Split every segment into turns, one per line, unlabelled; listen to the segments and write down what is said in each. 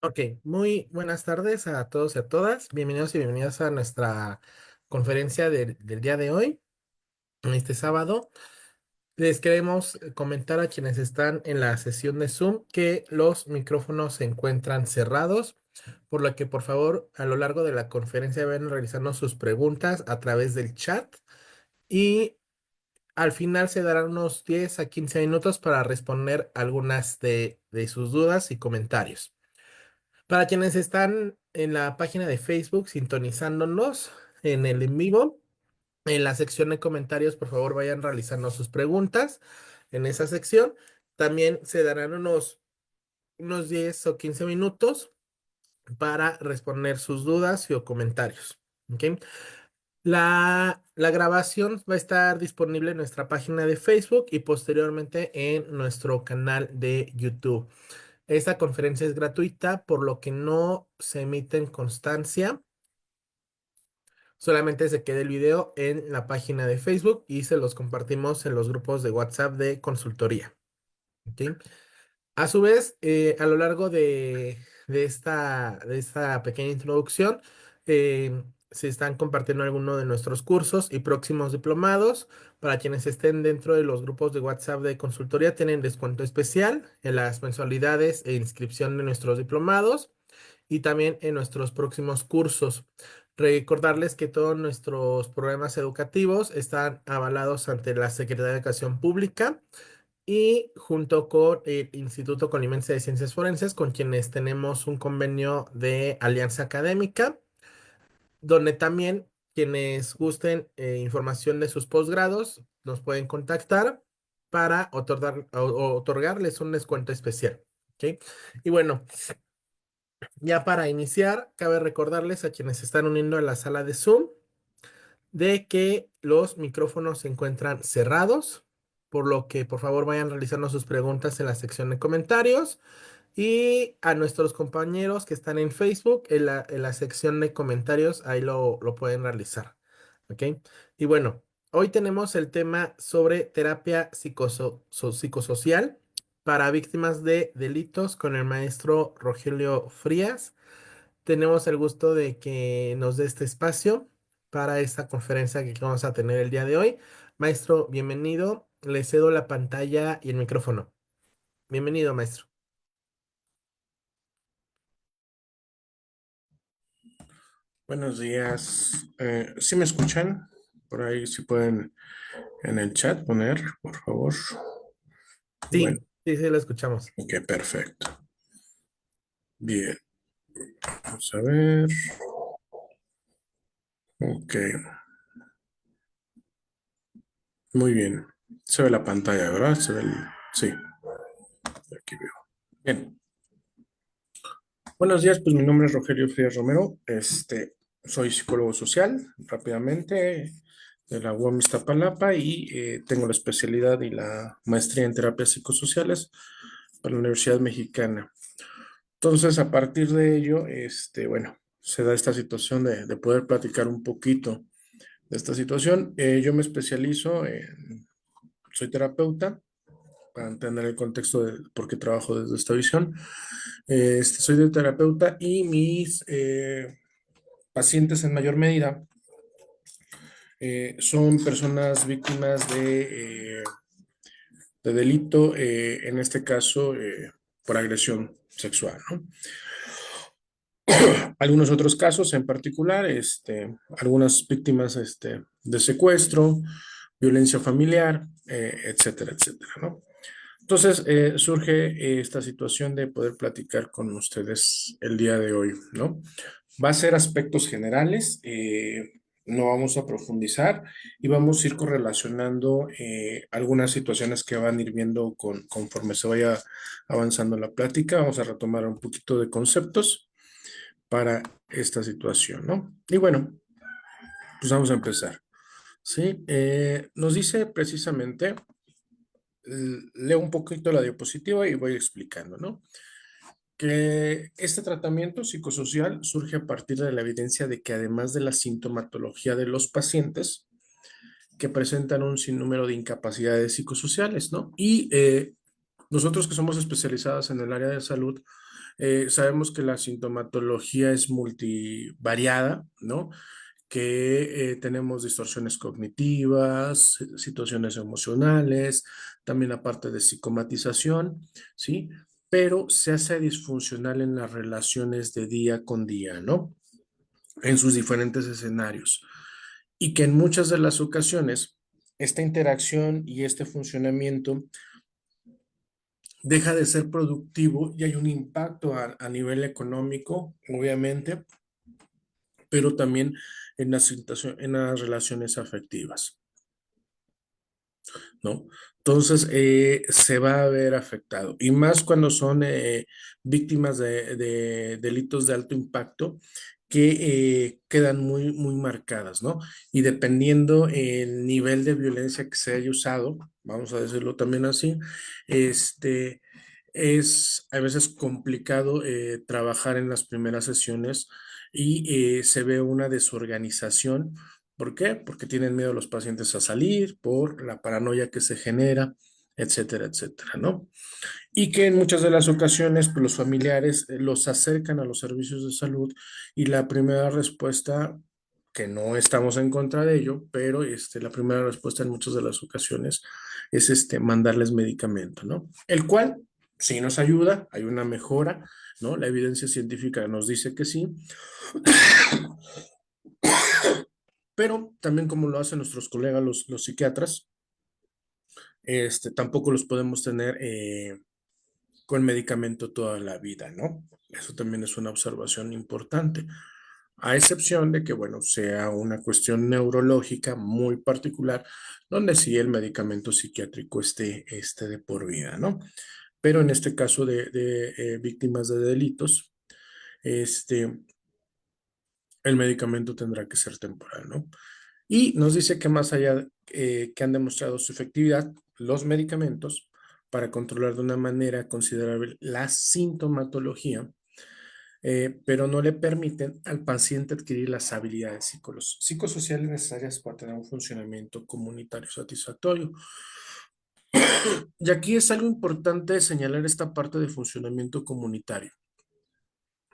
Ok, muy buenas tardes a todos y a todas. Bienvenidos y bienvenidas a nuestra conferencia del día de hoy, este sábado. Les queremos comentar a quienes están en la sesión de Zoom que los micrófonos se encuentran cerrados, por lo que por favor a lo largo de la conferencia vayan realizando sus preguntas a través del chat y al final se darán unos 10 a 15 minutos para responder algunas de sus dudas y comentarios. Para quienes están en la página de Facebook sintonizándonos en el en vivo, en la sección de comentarios, por favor, vayan realizando sus preguntas en esa sección. También se darán unos 10 o 15 minutos para responder sus dudas y o comentarios. ¿Ok? La grabación va a estar disponible en nuestra página de Facebook y posteriormente en nuestro canal de YouTube. Esta conferencia es gratuita, por lo que no se emite en constancia. Solamente se queda el video en la página de Facebook y se los compartimos en los grupos de WhatsApp de consultoría. ¿Ok? A su vez, a lo largo de esta pequeña introducción, se están compartiendo algunos de nuestros cursos y próximos diplomados. Para quienes estén dentro de los grupos de WhatsApp de consultoría, tienen descuento especial en las mensualidades e inscripción de nuestros diplomados y también en nuestros próximos cursos. Recordarles que todos nuestros programas educativos están avalados ante la Secretaría de Educación Pública y junto con el Instituto Colimense de Ciencias Forenses, con quienes tenemos un convenio de alianza académica, donde también quienes gusten información de sus posgrados nos pueden contactar para otorgarles un descuento especial. ¿Ok? Y bueno, ya para iniciar, cabe recordarles a quienes se están uniendo a la sala de Zoom de que los micrófonos se encuentran cerrados, por lo que por favor vayan realizando sus preguntas en la sección de comentarios y a nuestros compañeros que están en Facebook, en la sección de comentarios, ahí lo pueden realizar. ¿Ok? Y bueno, hoy tenemos el tema sobre terapia psicosocial para víctimas de delitos con el maestro Rogelio Frías. Tenemos el gusto de que nos dé este espacio para esta conferencia que vamos a tener el día de hoy. Maestro, bienvenido. Le cedo la pantalla y el micrófono. Bienvenido, maestro.
Buenos días. ¿Sí me escuchan? Por ahí si pueden en el chat poner, por favor. Bueno,
Sí, sí, sí, lo escuchamos.
ok, perfecto. Bien, vamos a ver. Ok, muy bien. Se ve la pantalla, ¿verdad? Se ve el... Sí, aquí veo. Bien. Buenos días, pues mi nombre es Rogelio Frías Romero. Soy psicólogo social, rápidamente, de la UAM Iztapalapa y tengo la especialidad y la maestría en terapias psicosociales para la Universidad Mexicana. Entonces, a partir de ello, bueno, se da esta situación de poder platicar un poquito de esta situación. Yo me especializo soy terapeuta, para entender el contexto de por qué trabajo desde esta visión. Soy de terapeuta y mis pacientes en mayor medida son personas víctimas de delito, en este caso por agresión sexual, ¿no? Algunos otros casos en particular, algunas víctimas de secuestro, violencia familiar, etcétera, etcétera, ¿no? Entonces, surge esta situación de poder platicar con ustedes el día de hoy, ¿no? Va a ser aspectos generales, no vamos a profundizar y vamos a ir correlacionando algunas situaciones que van a ir viendo conforme se vaya avanzando la plática. Vamos a retomar un poquito de conceptos para esta situación, ¿no? Y bueno, pues vamos a empezar. Sí, nos dice precisamente, leo un poquito la diapositiva y voy explicando, ¿no? Que este tratamiento psicosocial surge a partir de la evidencia de que además de la sintomatología de los pacientes que presentan un sinnúmero de incapacidades psicosociales, ¿no? Y Nosotros que somos especializados en el área de salud, sabemos que la sintomatología es multivariada, ¿no? Que tenemos distorsiones cognitivas, situaciones emocionales, también aparte de psicomatización, ¿sí? Pero se hace disfuncional en las relaciones de día con día, ¿no? En sus diferentes escenarios. Y que en muchas de las ocasiones esta interacción y este funcionamiento deja de ser productivo y hay un impacto a nivel económico, obviamente, pero también en en las relaciones afectivas, ¿no? Entonces, se va a ver afectado. Y más cuando son víctimas de delitos de alto impacto que quedan muy marcadas, ¿no? Y dependiendo el nivel de violencia que se haya usado, vamos a decirlo también así, este, es a veces complicado trabajar en las primeras sesiones y se ve una desorganización. ¿Por qué? Porque tienen miedo los pacientes a salir, por la paranoia que se genera, etcétera, etcétera, ¿no? Y que en muchas de las ocasiones pues, los familiares los acercan a los servicios de salud y la primera respuesta, que no estamos en contra de ello, pero la primera respuesta en muchas de las ocasiones es mandarles medicamento, ¿no? El cual sí nos ayuda, hay una mejora, ¿no? La evidencia científica nos dice que sí, pero también como lo hacen nuestros colegas los psiquiatras, tampoco los podemos tener con medicamento toda la vida, ¿no? Eso también es una observación importante, a excepción de que, bueno, sea una cuestión neurológica muy particular, donde sí el medicamento psiquiátrico esté de por vida, ¿no? Pero en este caso de víctimas de delitos, este, el medicamento tendrá que ser temporal, ¿no? Y nos dice que más allá que han demostrado su efectividad, los medicamentos para controlar de una manera considerable la sintomatología, pero no le permiten al paciente adquirir las habilidades psicosociales necesarias para tener un funcionamiento comunitario satisfactorio. Y aquí es algo importante señalar esta parte de funcionamiento comunitario.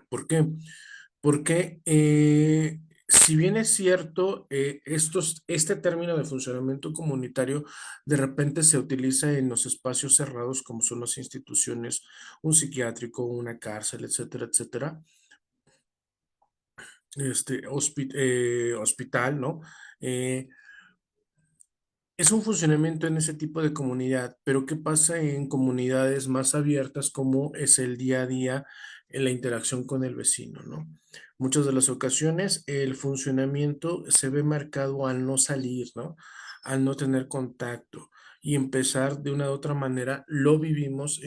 ¿Por qué? Porque si bien es cierto, este término de funcionamiento comunitario de repente se utiliza en los espacios cerrados como son las instituciones, un psiquiátrico, una cárcel, etcétera, etcétera, hospital, ¿no? Eh, es un funcionamiento en ese tipo de comunidad, pero ¿qué pasa en comunidades más abiertas como es el día a día en la interacción con el vecino, ¿no? Muchas de las ocasiones el funcionamiento se ve marcado al no salir, ¿no? Al no tener contacto y empezar de una u otra manera, lo vivimos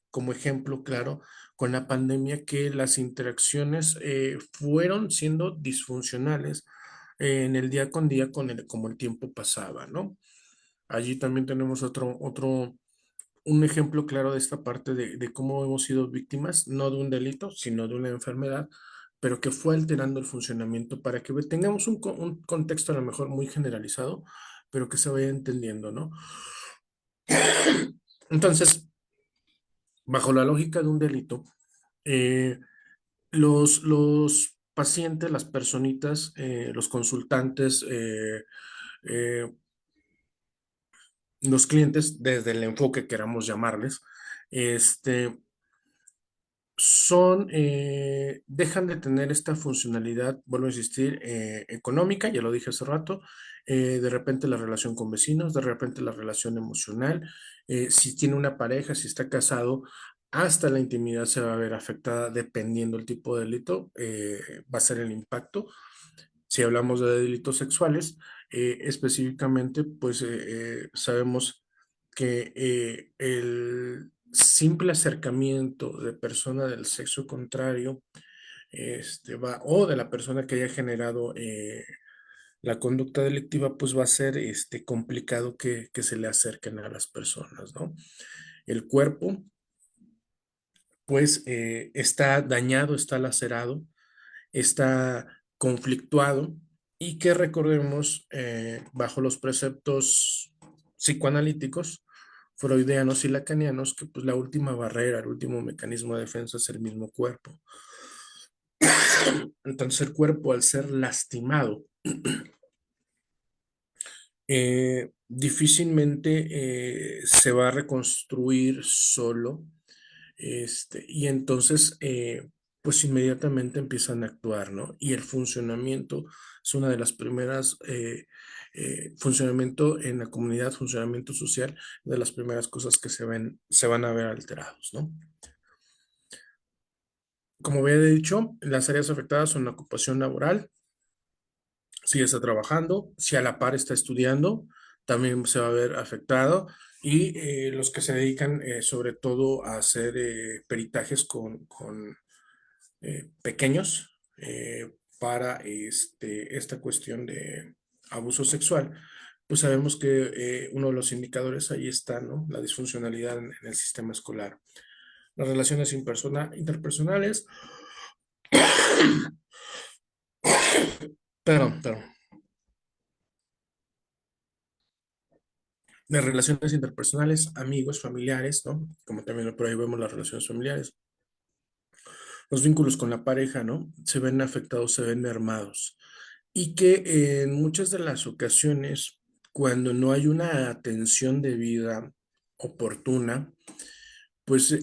como ejemplo claro con la pandemia que las interacciones fueron siendo disfuncionales en el día con día como el tiempo pasaba, ¿no? Allí también tenemos un ejemplo claro de esta parte de cómo hemos sido víctimas, no de un delito, sino de una enfermedad, pero que fue alterando el funcionamiento para que tengamos un contexto a lo mejor muy generalizado, pero que se vaya entendiendo, ¿no? Entonces, bajo la lógica de un delito, eh, los pacientes, las personitas, los consultantes, eh, los clientes, desde el enfoque que queramos llamarles, este, dejan de tener esta funcionalidad, vuelvo a insistir, económica, ya lo dije hace rato, de repente la relación con vecinos, de repente la relación emocional, si tiene una pareja, si está casado, hasta la intimidad se va a ver afectada dependiendo del tipo de delito, va a ser el impacto. Si hablamos de delitos sexuales, específicamente, pues sabemos que el simple acercamiento de persona del sexo contrario, o de la persona que haya generado la conducta delictiva, pues va a ser complicado que se le acerquen a las personas, ¿no? El cuerpo, pues, está dañado, está lacerado, está conflictuado y que recordemos, bajo los preceptos psicoanalíticos, freudianos y lacanianos, que pues la última barrera, el último mecanismo de defensa es el mismo cuerpo. Entonces el cuerpo, al ser lastimado, difícilmente se va a reconstruir solo, y entonces pues inmediatamente empiezan a actuar, ¿no? Y el funcionamiento es una de las primeras, funcionamiento en la comunidad, funcionamiento social, de las primeras cosas que se van a ver alterados, ¿no? Como había dicho, las áreas afectadas son la ocupación laboral, si está trabajando, si a la par está estudiando, también se va a ver afectado. Y los que se dedican sobre todo a hacer peritajes con pequeños para esta cuestión de abuso sexual, pues sabemos que uno de los indicadores ahí está, ¿no? La disfuncionalidad en el sistema escolar. Las relaciones interpersonales, perdón, las relaciones interpersonales, amigos, familiares, ¿no? Como también por ahí vemos las relaciones familiares, los vínculos con la pareja, ¿no? Se ven afectados, se ven mermados. Y que en muchas de las ocasiones, cuando no hay una atención debida, oportuna, pues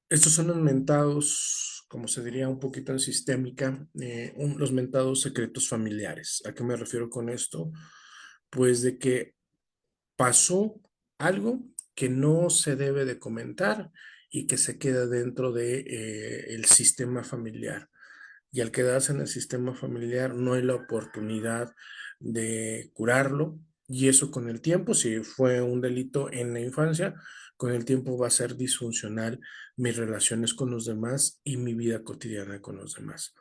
estos son los mentados, como se diría un poquito en sistémica, los mentados secretos familiares. ¿A qué me refiero con esto? Pues de que pasó algo que no se debe de comentar y que se queda dentro de, el sistema familiar. Y al quedarse en el sistema familiar no hay la oportunidad de curarlo. Y eso con el tiempo, si fue un delito en la infancia, con el tiempo va a ser disfuncional mis relaciones con los demás y mi vida cotidiana con los demás.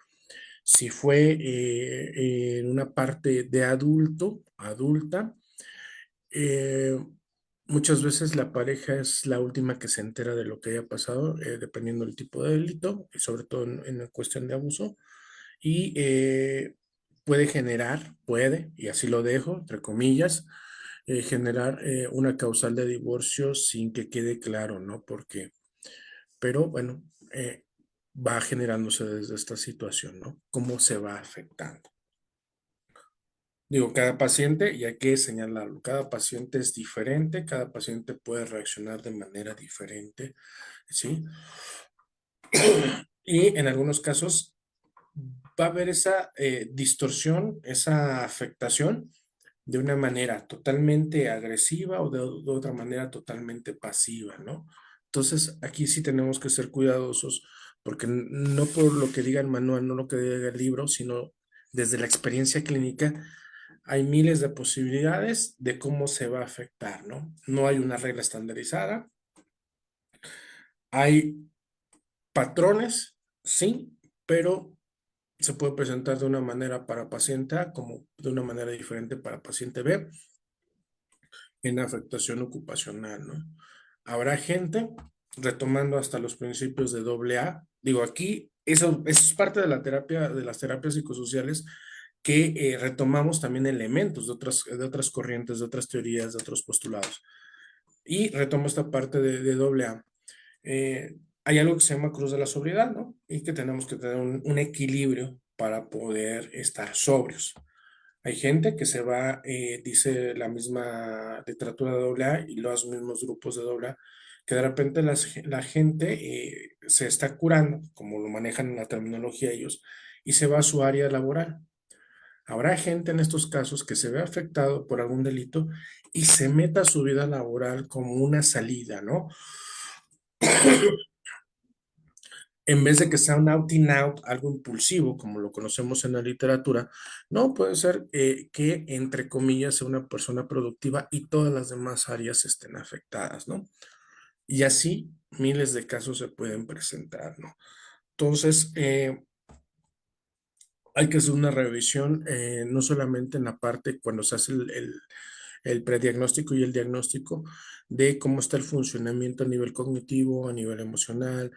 Si fue en una parte de adulta, eh, muchas veces la pareja es la última que se entera de lo que haya pasado, dependiendo del tipo de delito, y sobre todo en la cuestión de abuso, y puede, y así lo dejo, entre comillas, generar una causal de divorcio sin que quede claro, ¿no? Porque, pero bueno, va generándose desde esta situación, ¿no? ¿Cómo se va afectando? Digo, cada paciente, y hay que señalarlo, cada paciente es diferente, cada paciente puede reaccionar de manera diferente, ¿sí? Y en algunos casos va a haber esa distorsión, esa afectación de una manera totalmente agresiva o de otra manera totalmente pasiva, ¿no? Entonces, aquí sí tenemos que ser cuidadosos porque no por lo que diga el manual, no lo que diga el libro, sino desde la experiencia clínica, hay miles de posibilidades de cómo se va a afectar, ¿no? No hay una regla estandarizada, hay patrones, sí, pero se puede presentar de una manera para paciente A como de una manera diferente para paciente B en afectación ocupacional, ¿no? Habrá gente, retomando hasta los principios de AA, digo aquí, eso es parte de la terapia, de las terapias psicosociales, que retomamos también elementos de otras corrientes, de otras teorías, de otros postulados. Y retomo esta parte de AA. Hay algo que se llama cruz de la sobriedad, ¿no? Y que tenemos que tener un equilibrio para poder estar sobrios. Hay gente que se va, dice la misma literatura de AA y los mismos grupos de AA, que de repente la gente se está curando, como lo manejan en la terminología ellos, y se va a su área laboral. Habrá gente en estos casos que se ve afectado por algún delito y se meta a su vida laboral como una salida, ¿no? En vez de que sea un out and out, algo impulsivo, como lo conocemos en la literatura, no puede ser que, entre comillas, sea una persona productiva y todas las demás áreas estén afectadas, ¿no? Y así miles de casos se pueden presentar, ¿no? Entonces, hay que hacer una revisión, no solamente en la parte cuando se hace el prediagnóstico y el diagnóstico de cómo está el funcionamiento a nivel cognitivo, a nivel emocional,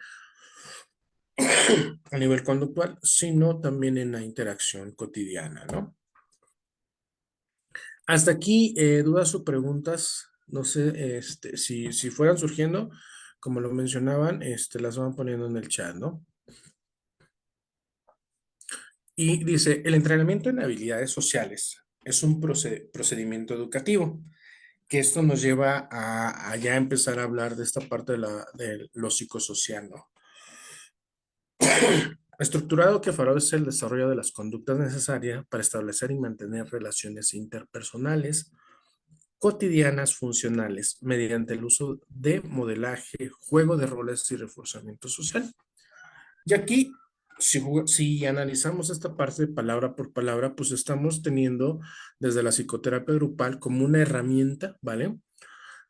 a nivel conductual, sino también en la interacción cotidiana, ¿no? Hasta aquí, dudas o preguntas, no sé, si fueran surgiendo, como lo mencionaban, las van poniendo en el chat, ¿no? Y dice, el entrenamiento en habilidades sociales es un procedimiento educativo, que esto nos lleva a ya empezar a hablar de esta parte de lo psicosocial, ¿no? Estructurado que favorece el desarrollo de las conductas necesarias para establecer y mantener relaciones interpersonales cotidianas funcionales mediante el uso de modelaje, juego de roles y reforzamiento social. Y aquí, si analizamos esta parte palabra por palabra, pues estamos teniendo desde la psicoterapia grupal como una herramienta, ¿vale?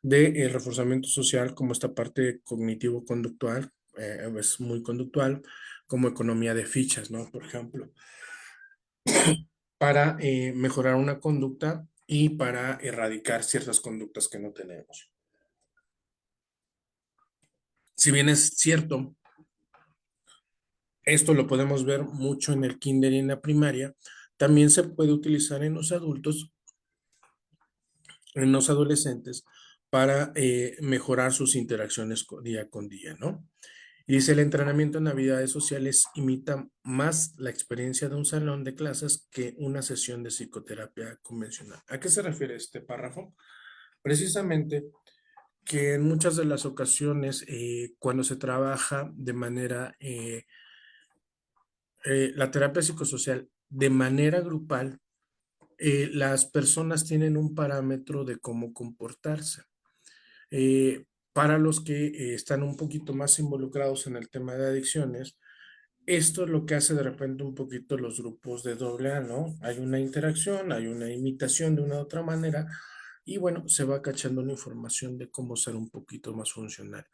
De reforzamiento social, como esta parte cognitivo-conductual, es muy conductual, como economía de fichas, ¿no? Por ejemplo, para mejorar una conducta y para erradicar ciertas conductas que no tenemos. Si bien es cierto, esto lo podemos ver mucho en el kinder y en la primaria, también se puede utilizar en los adultos, en los adolescentes, para mejorar sus interacciones día con día, ¿no? Y dice, el entrenamiento en habilidades sociales imita más la experiencia de un salón de clases que una sesión de psicoterapia convencional. ¿A qué se refiere este párrafo? Precisamente que en muchas de las ocasiones, cuando se trabaja de manera, la terapia psicosocial de manera grupal, las personas tienen un parámetro de cómo comportarse. Para los que están un poquito más involucrados en el tema de adicciones, esto es lo que hace de repente un poquito los grupos de doble A, ¿no? Hay una interacción, hay una imitación de una u otra manera, y bueno, se va cachando una información de cómo ser un poquito más funcional.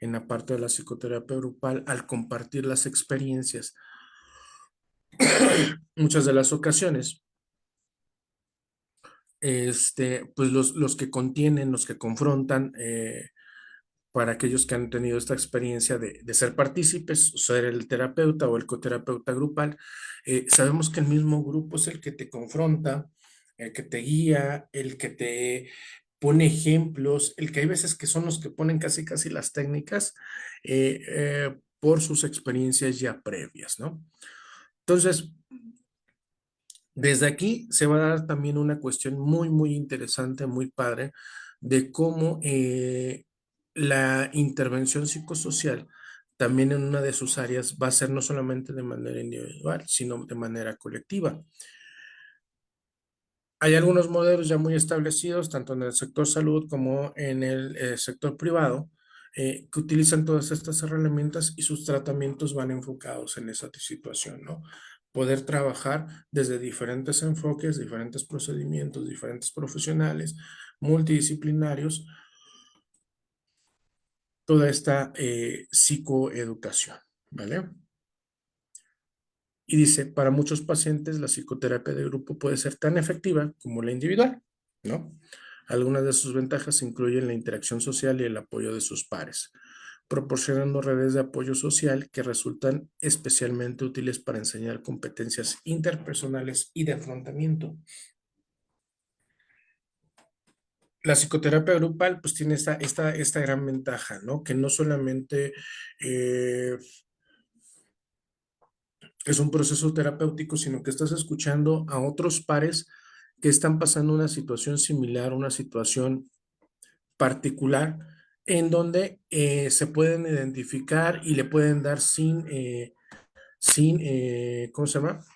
En la parte de la psicoterapia grupal, al compartir las experiencias, muchas de las ocasiones, pues los que contienen, los que confrontan, para aquellos que han tenido esta experiencia de ser partícipes, ser el terapeuta o el coterapeuta grupal, sabemos que el mismo grupo es el que te confronta, el que te guía, el que te pone ejemplos, el que hay veces que son los que ponen casi casi las técnicas por sus experiencias ya previas, ¿no? Entonces, desde aquí se va a dar también una cuestión muy, muy interesante, muy padre, de cómo la intervención psicosocial también en una de sus áreas va a ser no solamente de manera individual, sino de manera colectiva. Hay algunos modelos ya muy establecidos, tanto en el sector salud como en el sector privado, que utilizan todas estas herramientas y sus tratamientos van enfocados en esa situación, ¿no? Poder trabajar desde diferentes enfoques, diferentes procedimientos, diferentes profesionales, multidisciplinarios, toda esta psicoeducación, ¿vale? Y dice, para muchos pacientes la psicoterapia de grupo puede ser tan efectiva como la individual, ¿no? Algunas de sus ventajas incluyen la interacción social y el apoyo de sus pares, proporcionando redes de apoyo social que resultan especialmente útiles para enseñar competencias interpersonales y de afrontamiento. La psicoterapia grupal pues tiene esta gran ventaja, ¿no? Que no solamente eh, es un proceso terapéutico, sino que estás escuchando a otros pares que están pasando una situación similar, una situación particular, en donde se pueden identificar y le pueden dar ¿cómo se llama?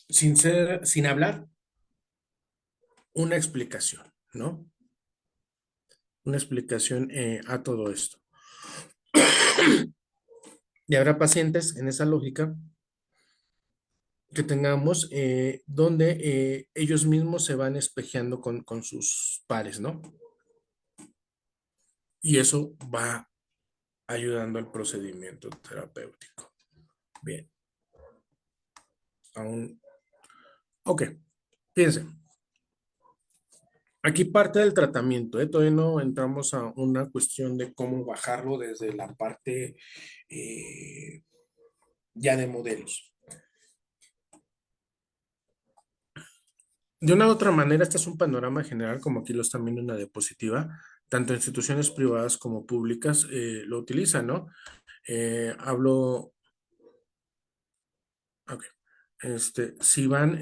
Sin hablar, una explicación, ¿no? Una explicación a todo esto. Y habrá pacientes en esa lógica que tengamos donde ellos mismos se van espejeando con sus pares, ¿no? Y eso va ayudando al procedimiento terapéutico. Bien, aún, ok, fíjense, aquí parte del tratamiento, todavía no entramos a una cuestión de cómo bajarlo desde la parte eh, ya de modelos. De una u otra manera, este es un panorama general, como aquí lo están viendo en una diapositiva, tanto instituciones privadas como públicas lo utilizan, ¿no? Hablo, ok, si van,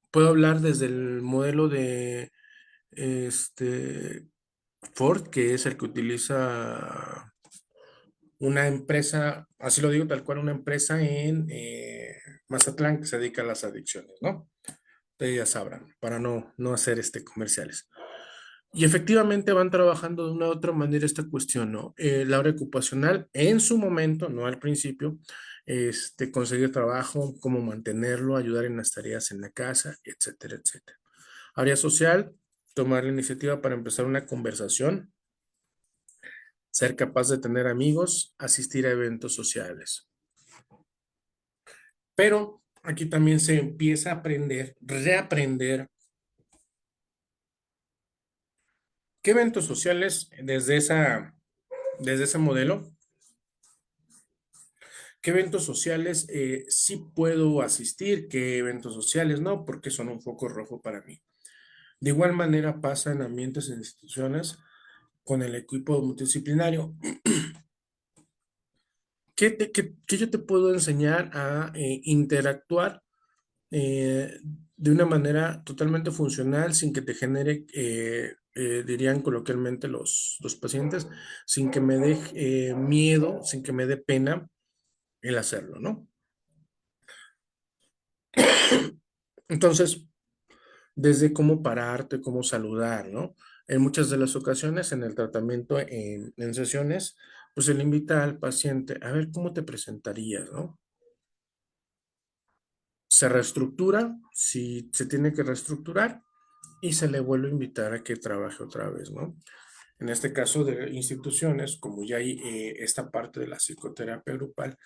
puedo hablar desde el modelo de Ford, que es el que utiliza una empresa, así lo digo tal cual, una empresa en Mazatlán que se dedica a las adicciones, ¿no? Ustedes ya sabrán, para no hacer comerciales. Y efectivamente van trabajando de una u otra manera esta cuestión, ¿no? La hora ocupacional en su momento, no al principio, conseguir trabajo, cómo mantenerlo, ayudar en las tareas en la casa, etcétera, etcétera. Área social, tomar la iniciativa para empezar una conversación, ser capaz de tener amigos, asistir a eventos sociales. Pero aquí también se empieza a aprender, reaprender qué eventos sociales desde ese modelo, qué eventos sociales sí puedo asistir, qué eventos sociales no, porque son un foco rojo para mí. De igual manera pasa en ambientes e instituciones con el equipo multidisciplinario. ¿Qué yo te puedo enseñar a interactuar de una manera totalmente funcional sin que te genere, dirían coloquialmente los pacientes, sin que me dé miedo, sin que me dé pena el hacerlo, ¿no? Entonces, desde cómo pararte, cómo saludar, ¿no? En muchas de las ocasiones, en el tratamiento, en sesiones, pues se le invita al paciente a ver cómo te presentarías, ¿no? Se reestructura, si se tiene que reestructurar, y se le vuelve a invitar a que trabaje otra vez, ¿no? En este caso de instituciones, como ya hay esta parte de la psicoterapia grupal,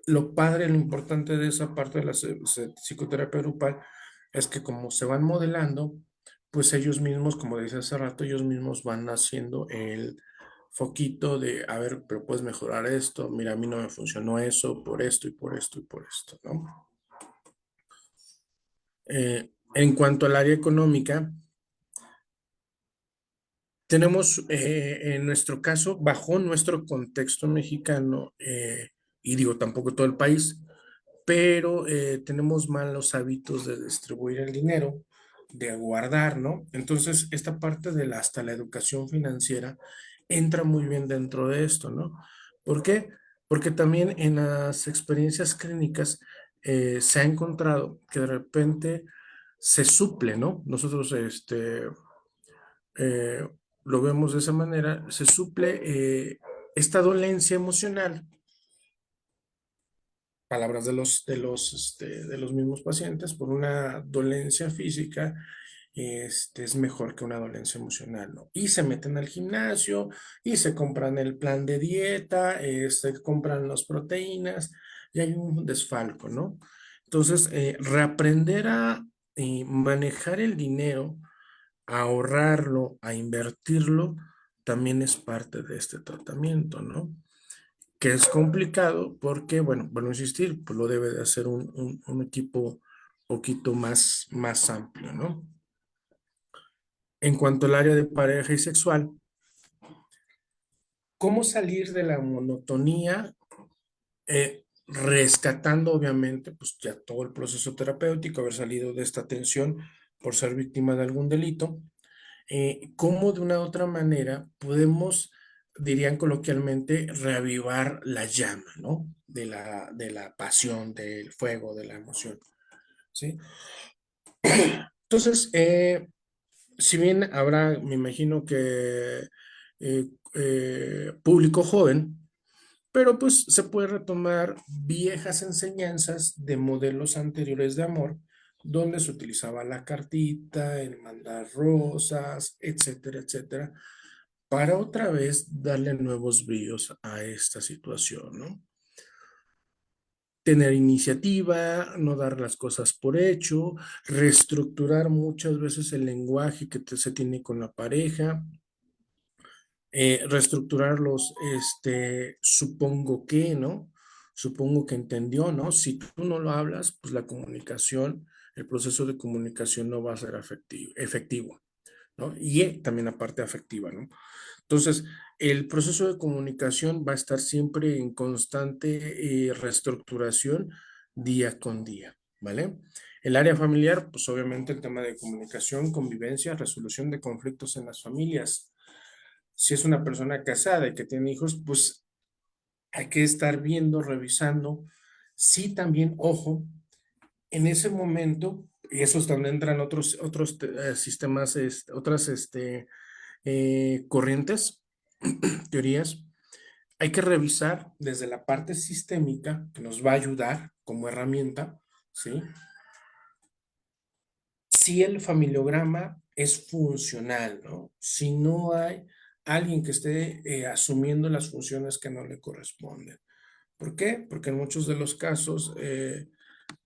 lo padre, lo importante de esa parte de la psicoterapia grupal es que como se van modelando, pues ellos mismos, como decía hace rato, ellos mismos van haciendo el foquito de, a ver, pero puedes mejorar esto, mira, a mí no me funcionó eso, por esto y por esto y por esto, ¿no? En cuanto al área económica, tenemos en nuestro caso, bajo nuestro contexto mexicano, y digo tampoco todo el país, pero tenemos malos hábitos de distribuir el dinero, de guardar, ¿no? Entonces, esta parte de hasta la educación financiera entra muy bien dentro de esto, ¿no? ¿Por qué? Porque también en las experiencias clínicas se ha encontrado que de repente se suple, ¿no? Nosotros, eh, lo vemos de esa manera, se suple esta dolencia emocional, palabras de los mismos pacientes, por una dolencia física, es mejor que una dolencia emocional, ¿no? Y se meten al gimnasio y se compran el plan de dieta, compran las proteínas y hay un desfalco, ¿no? Entonces, reaprender a manejar el dinero, a ahorrarlo, a invertirlo, también es parte de este tratamiento, ¿no? Que es complicado porque, bueno, vuelvo a insistir, pues lo debe de hacer un equipo poquito más amplio, ¿no? En cuanto al área de pareja y sexual, ¿cómo salir de la monotonía? Rescatando, obviamente, pues ya todo el proceso terapéutico, haber salido de esta tensión por ser víctima de algún delito. ¿Cómo de una u otra manera podemos, dirían coloquialmente, reavivar la llama, ¿no? De la pasión, del fuego, de la emoción, ¿sí? Entonces, si bien habrá, me imagino que público joven, pero pues se puede retomar viejas enseñanzas de modelos anteriores de amor, donde se utilizaba la cartita, el mandar rosas, etcétera, etcétera, para otra vez darle nuevos brillos a esta situación, ¿no? Tener iniciativa, no dar las cosas por hecho, reestructurar muchas veces el lenguaje que se tiene con la pareja, reestructurarlos, supongo que, ¿no? Supongo que entendió, ¿no? Si tú no lo hablas, pues la comunicación el proceso de comunicación no va a ser efectivo, ¿no? Y también la parte afectiva, ¿no? Entonces, el proceso de comunicación va a estar siempre en constante reestructuración día con día, ¿vale? El área familiar, pues obviamente el tema de comunicación, convivencia, resolución de conflictos en las familias. Si es una persona casada y que tiene hijos, pues hay que estar viendo, revisando. Sí, también, ojo, en ese momento, y esos también entran otros sistemas, otras corrientes, teorías, hay que revisar desde la parte sistémica, que nos va a ayudar como herramienta, ¿sí? Si el familiograma es funcional, ¿no? Si no hay alguien que esté asumiendo las funciones que no le corresponden. ¿Por qué? Porque en muchos de los casos,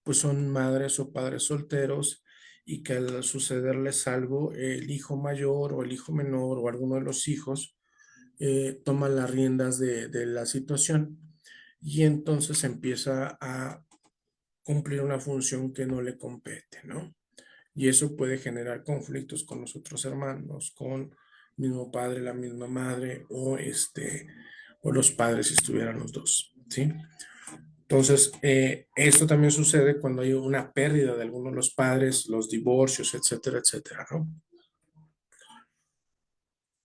pues son madres o padres solteros y que al sucederles algo, el hijo mayor o el hijo menor o alguno de los hijos toma las riendas de la situación y entonces empieza a cumplir una función que no le compete, ¿no? Y eso puede generar conflictos con los otros hermanos, con el mismo padre, la misma madre o los padres si estuvieran los dos, ¿sí? Entonces, esto también sucede cuando hay una pérdida de alguno de los padres, los divorcios, etcétera, etcétera, ¿no?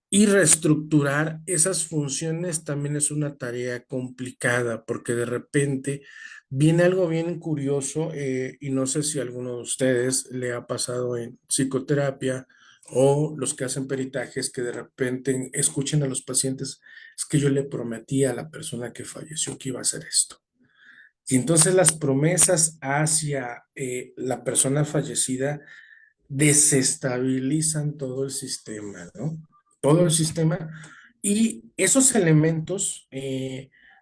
Y reestructurar esas funciones también es una tarea complicada porque de repente viene algo bien curioso y no sé si a alguno de ustedes le ha pasado en psicoterapia o los que hacen peritajes que de repente escuchen a los pacientes, es que yo le prometí a la persona que falleció que iba a hacer esto. Y entonces las promesas hacia la persona fallecida desestabilizan todo el sistema, ¿no? Todo el sistema. Y esos elementos,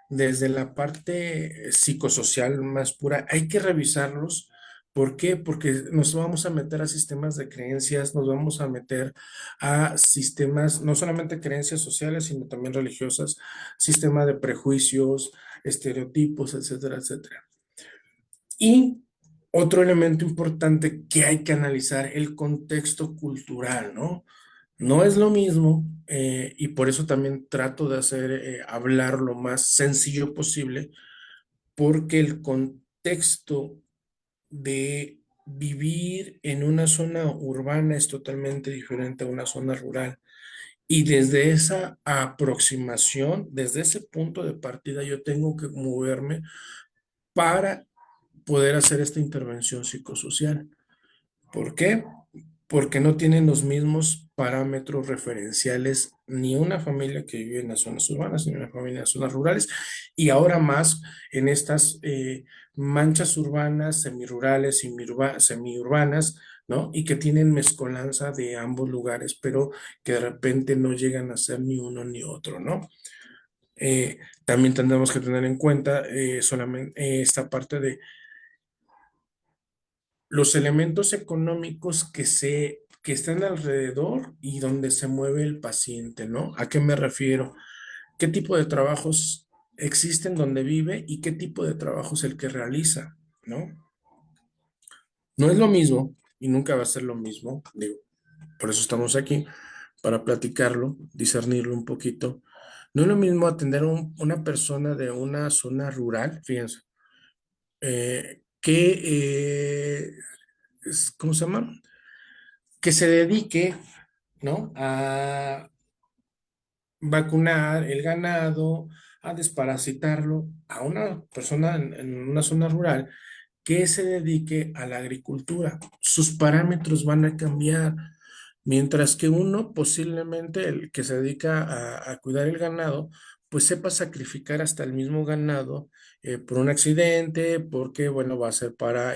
desde la parte psicosocial más pura, hay que revisarlos. ¿Por qué? Porque nos vamos a meter a sistemas de creencias, nos vamos a meter a sistemas, no solamente creencias sociales, sino también religiosas, sistema de prejuicios, estereotipos, etcétera, etcétera. Y otro elemento importante que hay que analizar, el contexto cultural, ¿no? No es lo mismo y por eso también trato de hacer hablar lo más sencillo posible, porque el contexto de vivir en una zona urbana es totalmente diferente a una zona rural. Y desde esa aproximación, desde ese punto de partida, yo tengo que moverme para poder hacer esta intervención psicosocial. ¿Por qué? Porque no tienen los mismos parámetros referenciales ni una familia que vive en las zonas urbanas ni una familia en las zonas rurales y ahora más en estas manchas urbanas, semirurales, semiurbanas, ¿no? Y que tienen mezcolanza de ambos lugares, pero que de repente no llegan a ser ni uno ni otro, ¿no? También tendremos que tener en cuenta solamente esta parte de los elementos económicos que están alrededor y donde se mueve el paciente, ¿no? ¿A qué me refiero? ¿Qué tipo de trabajos existen donde vive y qué tipo de trabajo es el que realiza, ¿no? No es lo mismo y nunca va a ser lo mismo, digo, por eso estamos aquí, para platicarlo, discernirlo un poquito. No es lo mismo atender a una persona de una zona rural, fíjense, ¿cómo se llama? Que se dedique, ¿no? A vacunar el ganado, a desparasitarlo, a una persona en una zona rural que se dedique a la agricultura. Sus parámetros van a cambiar, mientras que uno, posiblemente el que se dedica a cuidar el ganado, pues sepa sacrificar hasta el mismo ganado por un accidente, porque, bueno, va a ser para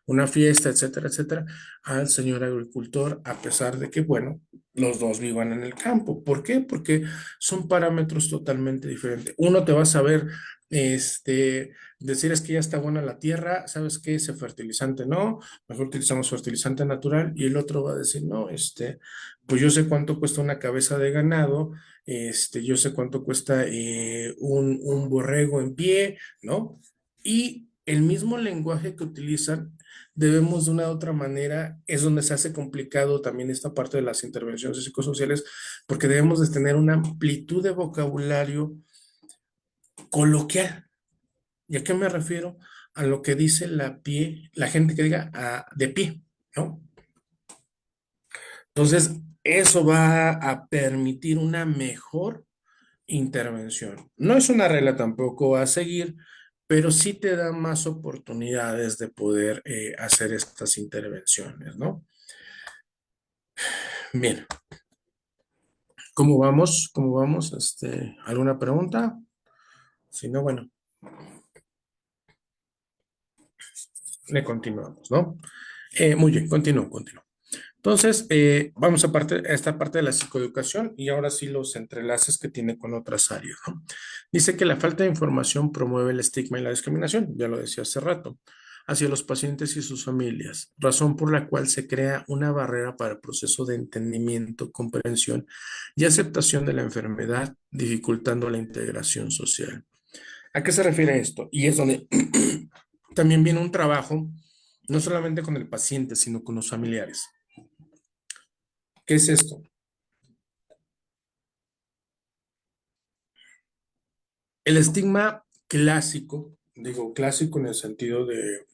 una fiesta, etcétera, etcétera, al señor agricultor, a pesar de que, bueno, los dos vivan en el campo. ¿Por qué? Porque son parámetros totalmente diferentes. Uno te va a saber, decir es que ya está buena la tierra, ¿sabes qué? Ese fertilizante no, mejor utilizamos fertilizante natural y el otro va a decir, no, pues yo sé cuánto cuesta una cabeza de ganado, yo sé cuánto cuesta un borrego en pie, ¿no? Y el mismo lenguaje que utilizan, debemos de una u otra manera, es donde se hace complicado también esta parte de las intervenciones psicosociales, porque debemos de tener una amplitud de vocabulario coloquial. ¿Y a qué me refiero? A lo que dice la gente que diga de pie, ¿no? Entonces, eso va a permitir una mejor intervención. No es una regla tampoco a seguir, pero sí te da más oportunidades de poder hacer estas intervenciones, ¿no? Bien, ¿cómo vamos? ¿Cómo vamos? ¿Alguna pregunta? Si no, bueno, le continuamos, ¿no? Muy bien, continúo. Entonces, vamos a esta parte de la psicoeducación y ahora sí los entrelaces que tiene con otras áreas, ¿no? Dice que la falta de información promueve el estigma y la discriminación, ya lo decía hace rato, hacia los pacientes y sus familias, razón por la cual se crea una barrera para el proceso de entendimiento, comprensión y aceptación de la enfermedad, dificultando la integración social. ¿A qué se refiere esto? Y es donde también viene un trabajo, no solamente con el paciente, sino con los familiares. ¿Qué es esto? El estigma clásico, digo clásico en el sentido de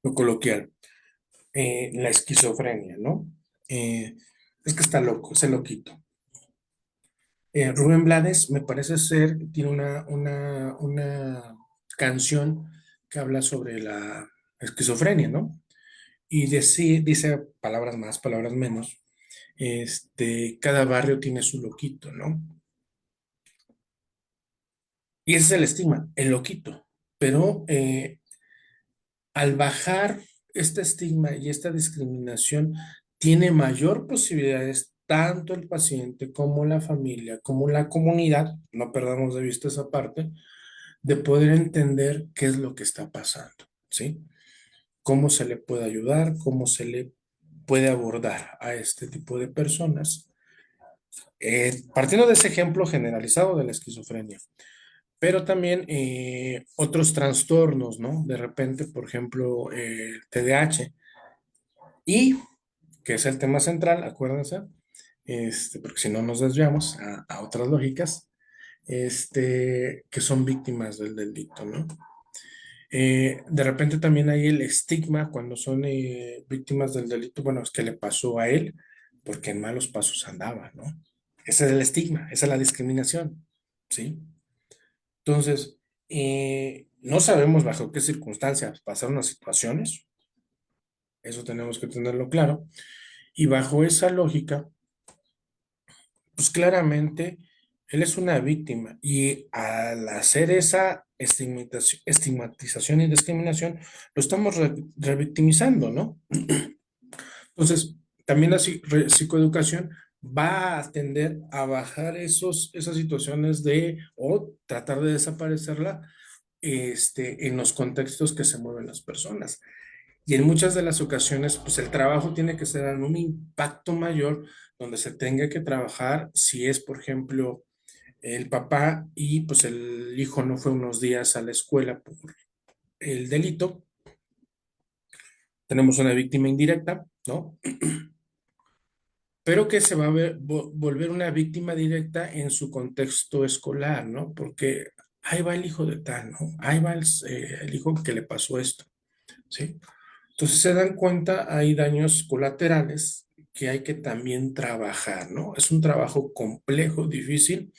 lo coloquial, la esquizofrenia, ¿no? Eh, es que está loco, es el loquito. Rubén Blades, me parece ser, tiene una canción que habla sobre la esquizofrenia, ¿no? Y dice palabras más, palabras menos, cada barrio tiene su loquito, ¿no? Y ese es el estigma, el loquito. Pero al bajar este estigma y esta discriminación, tiene mayor posibilidades tanto el paciente como la familia, como la comunidad, no perdamos de vista esa parte, de poder entender qué es lo que está pasando, ¿sí? Cómo se le puede ayudar, cómo se le puede abordar a este tipo de personas. Partiendo de ese ejemplo generalizado de la esquizofrenia, pero también otros trastornos, ¿no? De repente, por ejemplo, el TDAH y, que es el tema central, acuérdense, porque si no nos desviamos a otras lógicas, que son víctimas del delito, ¿no? De repente también hay el estigma cuando son víctimas del delito, bueno, es que le pasó a él porque en malos pasos andaba, ¿no? Ese es el estigma, esa es la discriminación, ¿sí? Entonces, no sabemos bajo qué circunstancias pasaron las situaciones, eso tenemos que tenerlo claro, y bajo esa lógica, pues claramente él es una víctima y al hacer esa estigmatización y discriminación, lo estamos revictimizando, ¿no? Entonces, también la psicoeducación va a tender a bajar esas situaciones o tratar de desaparecerla, en los contextos que se mueven las personas. Y en muchas de las ocasiones, pues el trabajo tiene que ser en un impacto mayor, donde se tenga que trabajar, si es, por ejemplo, el papá y pues el hijo no fue unos días a la escuela por el delito, tenemos una víctima indirecta, ¿no? Pero que se va a volver una víctima directa en su contexto escolar, ¿no? Porque ahí va el hijo de tal, ¿no? Ahí va el hijo que le pasó esto, ¿sí? Entonces se dan cuenta, hay daños colaterales que hay que también trabajar, ¿no? Es un trabajo complejo, difícil,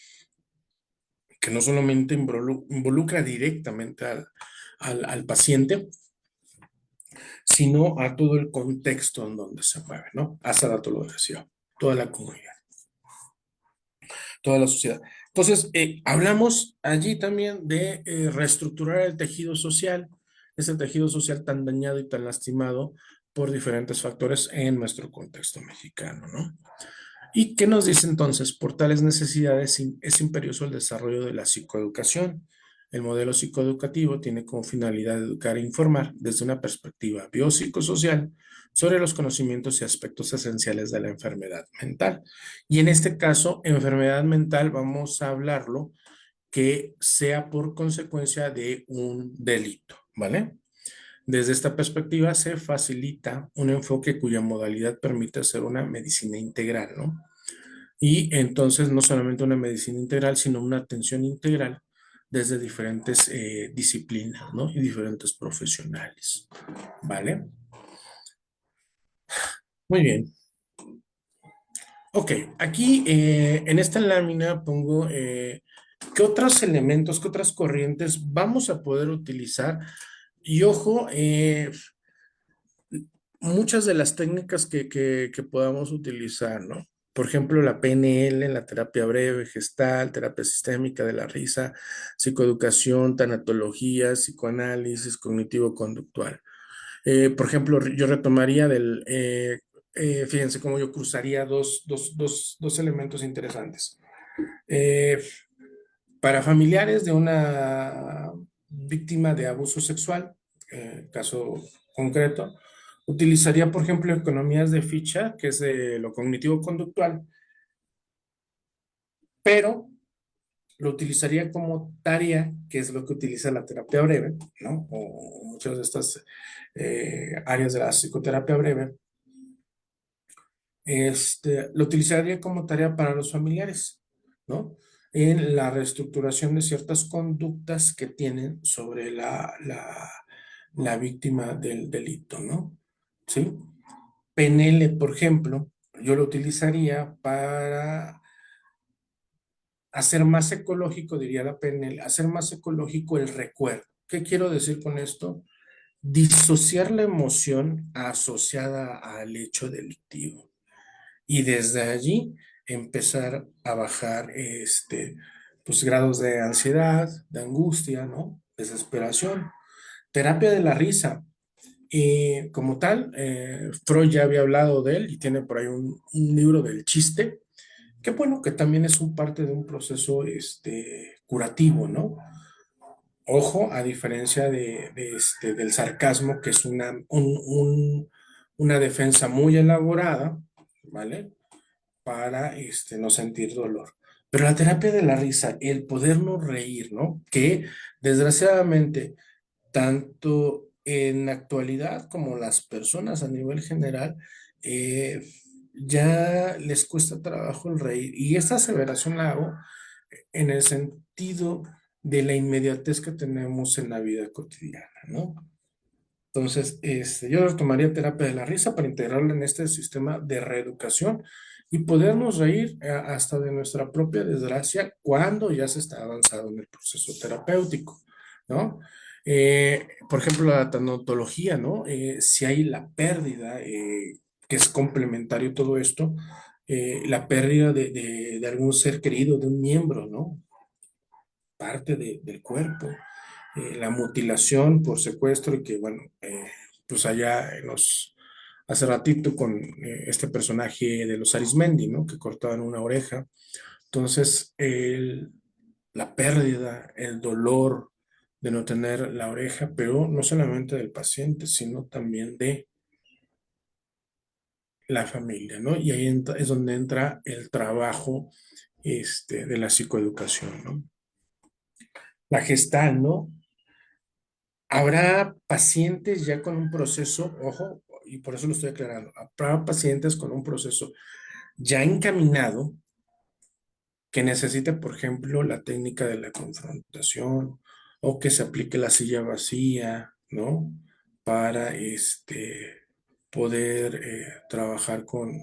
que no solamente involucra directamente al paciente, sino a todo el contexto en donde se mueve, ¿no? Hace rato lo decía, toda la comunidad, toda la sociedad. Entonces, hablamos allí también de reestructurar el tejido social, ese tejido social tan dañado y tan lastimado por diferentes factores en nuestro contexto mexicano, ¿no? ¿Y qué nos dice entonces? Por tales necesidades es imperioso el desarrollo de la psicoeducación. El modelo psicoeducativo tiene como finalidad educar e informar desde una perspectiva biopsicosocial sobre los conocimientos y aspectos esenciales de la enfermedad mental. Y en este caso, enfermedad mental, vamos a hablarlo que sea por consecuencia de un delito, ¿vale? Desde esta perspectiva se facilita un enfoque cuya modalidad permite hacer una medicina integral, ¿no? Y entonces no solamente una medicina integral, sino una atención integral desde diferentes disciplinas, ¿no? Y diferentes profesionales, ¿vale? Muy bien. Ok, aquí en esta lámina pongo qué otros elementos, qué otras corrientes vamos a poder utilizar. Y ojo, muchas de las técnicas que podamos utilizar, ¿no? Por ejemplo, la PNL, la terapia breve, gestal, terapia sistémica de la risa, psicoeducación, tanatología, psicoanálisis, cognitivo-conductual. Por ejemplo, yo retomaría fíjense cómo yo cruzaría dos elementos interesantes. Eh, para familiares de una víctima de abuso sexual, caso concreto, utilizaría, por ejemplo, economías de ficha, que es de lo cognitivo-conductual, pero lo utilizaría como tarea, que es lo que utiliza la terapia breve, ¿no? O muchas de estas áreas de la psicoterapia breve, lo utilizaría como tarea para los familiares, ¿no? En la reestructuración de ciertas conductas que tienen sobre la víctima del delito, ¿no? ¿Sí? PNL, por ejemplo, yo lo utilizaría para hacer más ecológico, diría la PNL, hacer más ecológico el recuerdo. ¿Qué quiero decir con esto? Disociar la emoción asociada al hecho delictivo y desde allí empezar a bajar pues, grados de ansiedad, de angustia, ¿no? Desesperación. Terapia de la risa. Y como tal, Freud ya había hablado de él y tiene por ahí un libro del chiste, que bueno, que también es un parte de un proceso curativo, ¿no? Ojo, a diferencia del sarcasmo, que es una defensa muy elaborada, ¿vale? Para no sentir dolor. Pero la terapia de la risa, el podernos reír, ¿no? Que desgraciadamente, tanto en la actualidad como las personas a nivel general, eh, ya les cuesta trabajo el reír. Y esta aseveración la hago en el sentido de la inmediatez que tenemos en la vida cotidiana, ¿no? Entonces, yo retomaría terapia de la risa para integrarla en este sistema de reeducación y podernos reír hasta de nuestra propia desgracia cuando ya se está avanzado en el proceso terapéutico, ¿no? Por ejemplo, la tanatología, ¿no? Si hay la pérdida, que es complementario todo esto, la pérdida de algún ser querido, de un miembro, ¿no? Parte del cuerpo, la mutilación por secuestro y que, bueno, pues allá hace ratito con este personaje de los Arismendi, ¿no? Que cortaban una oreja. Entonces, la pérdida, el dolor de no tener la oreja, pero no solamente del paciente, sino también de la familia, ¿no? Y ahí es donde entra el trabajo de la psicoeducación, ¿no? La gestal, ¿no? Habrá pacientes ya con un proceso, ojo, y por eso lo estoy aclarando, habrá pacientes con un proceso ya encaminado que necesite, por ejemplo, la técnica de la confrontación o que se aplique la silla vacía, ¿no? Para poder trabajar con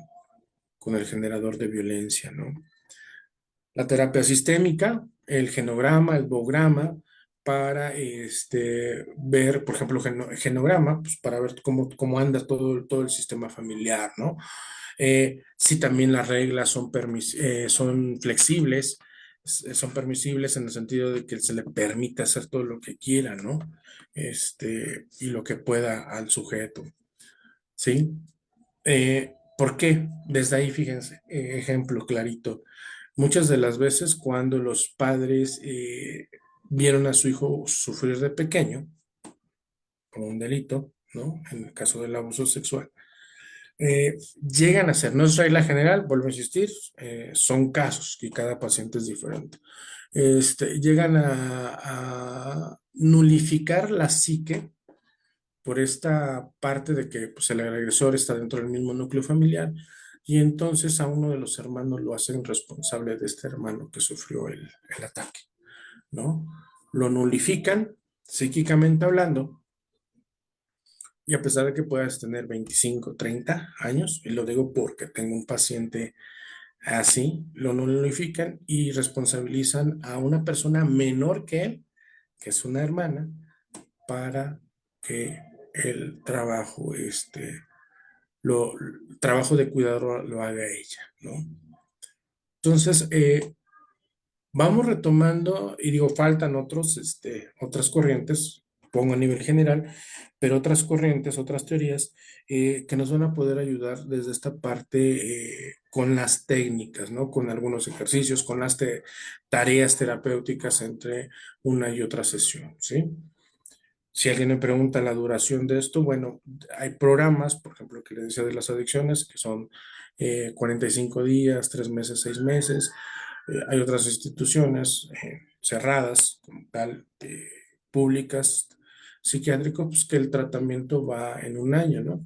el generador de violencia, ¿no? La terapia sistémica, el genograma, el bograma, para ver, por ejemplo, genograma, pues para ver cómo anda todo el sistema familiar, ¿no? Si también las reglas son flexibles, son permisibles en el sentido de que se le permite hacer todo lo que quiera, ¿no? Y lo que pueda al sujeto, ¿sí? ¿Por qué? Desde ahí, fíjense, ejemplo clarito. Muchas de las veces cuando los padres vieron a su hijo sufrir de pequeño por un delito, ¿no? En el caso del abuso sexual, Llegan a ser, no es regla general, vuelvo a insistir, son casos y cada paciente es diferente. Llegan a nulificar la psique por esta parte de que pues, el agresor está dentro del mismo núcleo familiar y entonces a uno de los hermanos lo hacen responsable de este hermano que sufrió el ataque, ¿no? Lo nulifican psíquicamente hablando y a pesar de que puedas tener 25, 30 años, y lo digo porque tengo un paciente así, lo nulifican y responsabilizan a una persona menor que él, que es una hermana, para que el trabajo, trabajo de cuidado lo haga ella, ¿no? Entonces, vamos retomando, y digo, faltan otras corrientes, pongo a nivel general, pero otras corrientes, otras teorías que nos van a poder ayudar desde esta parte con las técnicas, ¿no? Con algunos ejercicios, con las tareas terapéuticas entre una y otra sesión, ¿sí? Si alguien me pregunta la duración de esto, bueno, hay programas, por ejemplo, que le decía de las adicciones, que son 45 días, 3 meses, 6 meses. Hay otras instituciones cerradas, como tal, públicas, psiquiátricos, pues, que el tratamiento va en un año, ¿no?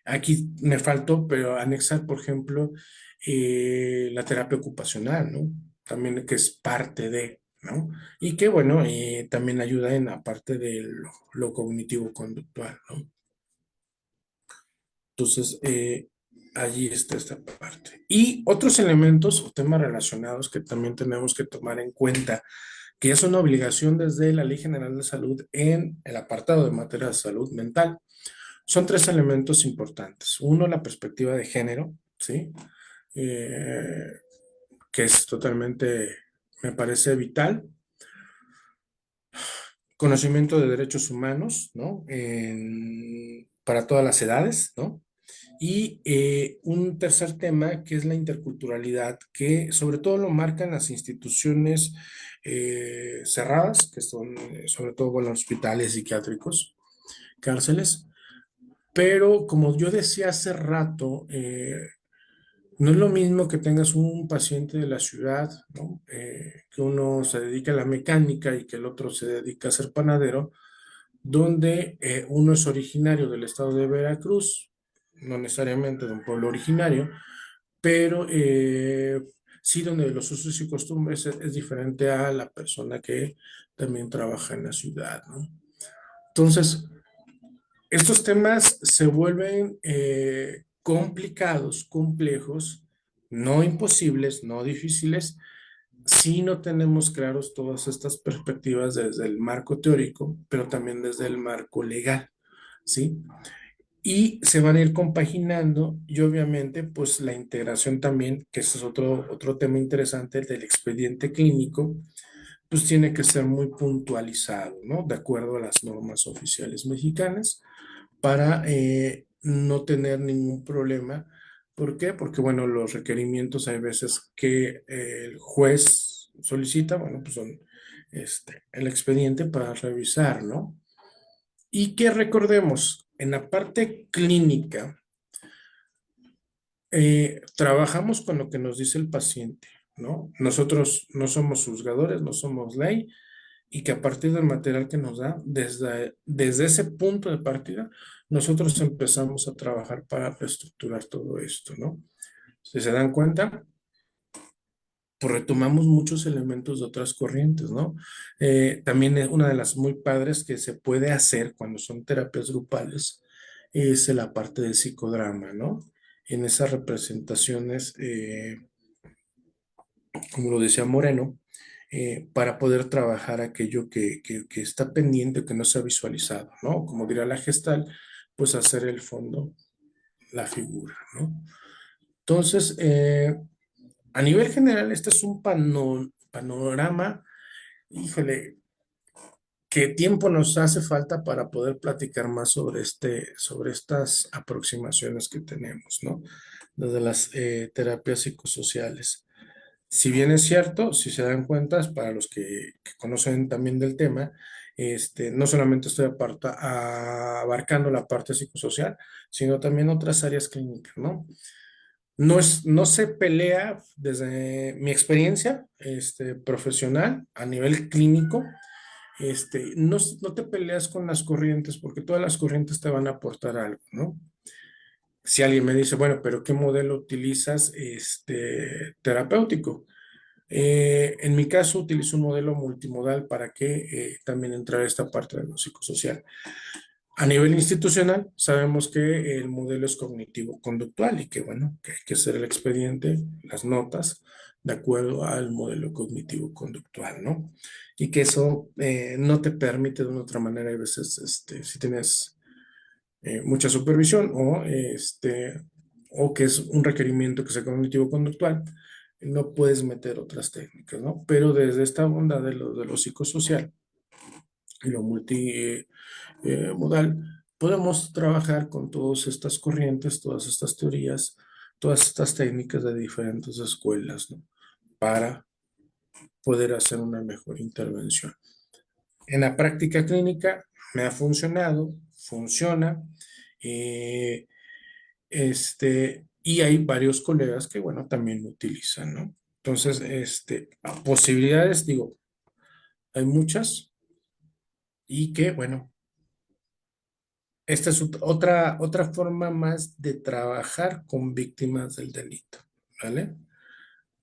Aquí me faltó, pero anexar, por ejemplo, la terapia ocupacional, ¿no? También que es parte de, ¿no? Y que, bueno, también ayuda en la parte de lo cognitivo-conductual, ¿no? Entonces, allí está esta parte. Y otros elementos o temas relacionados que también tenemos que tomar en cuenta, que es una obligación desde la Ley General de Salud en el apartado de materia de salud mental. Son tres elementos importantes. Uno, la perspectiva de género, ¿sí? Eh, que es totalmente, me parece vital. Conocimiento de derechos humanos, ¿no? Para todas las edades, ¿no? Y un tercer tema que es la interculturalidad, que sobre todo lo marcan las instituciones cerradas, que son sobre todo, bueno, hospitales psiquiátricos, cárceles, pero como yo decía hace rato, no es lo mismo que tengas un paciente de la ciudad, ¿no? Que uno se dedica a la mecánica y que el otro se dedica a ser panadero, donde uno es originario del estado de Veracruz, no necesariamente de un pueblo originario, pero sí donde los usos y costumbres es diferente a la persona que también trabaja en la ciudad, ¿no? Entonces, estos temas se vuelven complicados, complejos, no imposibles, no difíciles, si no tenemos claros todas estas perspectivas desde el marco teórico, pero también desde el marco legal, ¿sí? Y se van a ir compaginando y obviamente pues la integración también, que ese es otro tema interesante, el del expediente clínico, pues tiene que ser muy puntualizado, ¿no? De acuerdo a las normas oficiales mexicanas para no tener ningún problema. ¿Por qué? Porque, bueno, los requerimientos hay veces que el juez solicita, bueno, pues son el expediente para revisar, ¿no? Y que recordemos, en la parte clínica, trabajamos con lo que nos dice el paciente, ¿no? Nosotros no somos juzgadores, no somos ley, y que a partir del material que nos da, desde ese punto de partida, nosotros empezamos a trabajar para reestructurar todo esto, ¿no? Si se dan cuenta, pues retomamos muchos elementos de otras corrientes, ¿no? También es una de las muy padres que se puede hacer cuando son terapias grupales, es la parte del psicodrama, ¿no? En esas representaciones, como lo decía Moreno, para poder trabajar aquello que está pendiente, que no se ha visualizado, ¿no? Como dirá la gestal, pues hacer el fondo, la figura, ¿no? Entonces, a nivel general, este es un panorama, híjole, ¿qué tiempo nos hace falta para poder platicar más sobre estas aproximaciones que tenemos, ¿no? Desde las terapias psicosociales. Si bien es cierto, si se dan cuenta, para los que conocen también del tema, no solamente estoy abarcando la parte psicosocial, sino también otras áreas clínicas, ¿no? No se pelea desde mi experiencia profesional a nivel clínico, no te peleas con las corrientes porque todas las corrientes te van a aportar algo, ¿no? Si alguien me dice, bueno, pero ¿qué modelo utilizas terapéutico? En mi caso utilizo un modelo multimodal para que también entrar esta parte de lo psicosocial. A nivel institucional, sabemos que el modelo es cognitivo-conductual y que, bueno, que hay que hacer el expediente, las notas, de acuerdo al modelo cognitivo-conductual, ¿no? Y que eso no te permite de una otra manera, a veces, si tienes mucha supervisión o que es un requerimiento que sea cognitivo-conductual, no puedes meter otras técnicas, ¿no? Pero desde esta onda de lo psicosocial y lo multimodal, podemos trabajar con todas estas corrientes, todas estas teorías, todas estas técnicas de diferentes escuelas, ¿no? Para poder hacer una mejor intervención. En la práctica clínica me ha funcionado, funciona, eh, y hay varios colegas que, bueno, también lo utilizan, ¿no? Entonces, posibilidades, digo, hay muchas y que, bueno, esta es otra forma más de trabajar con víctimas del delito, ¿vale?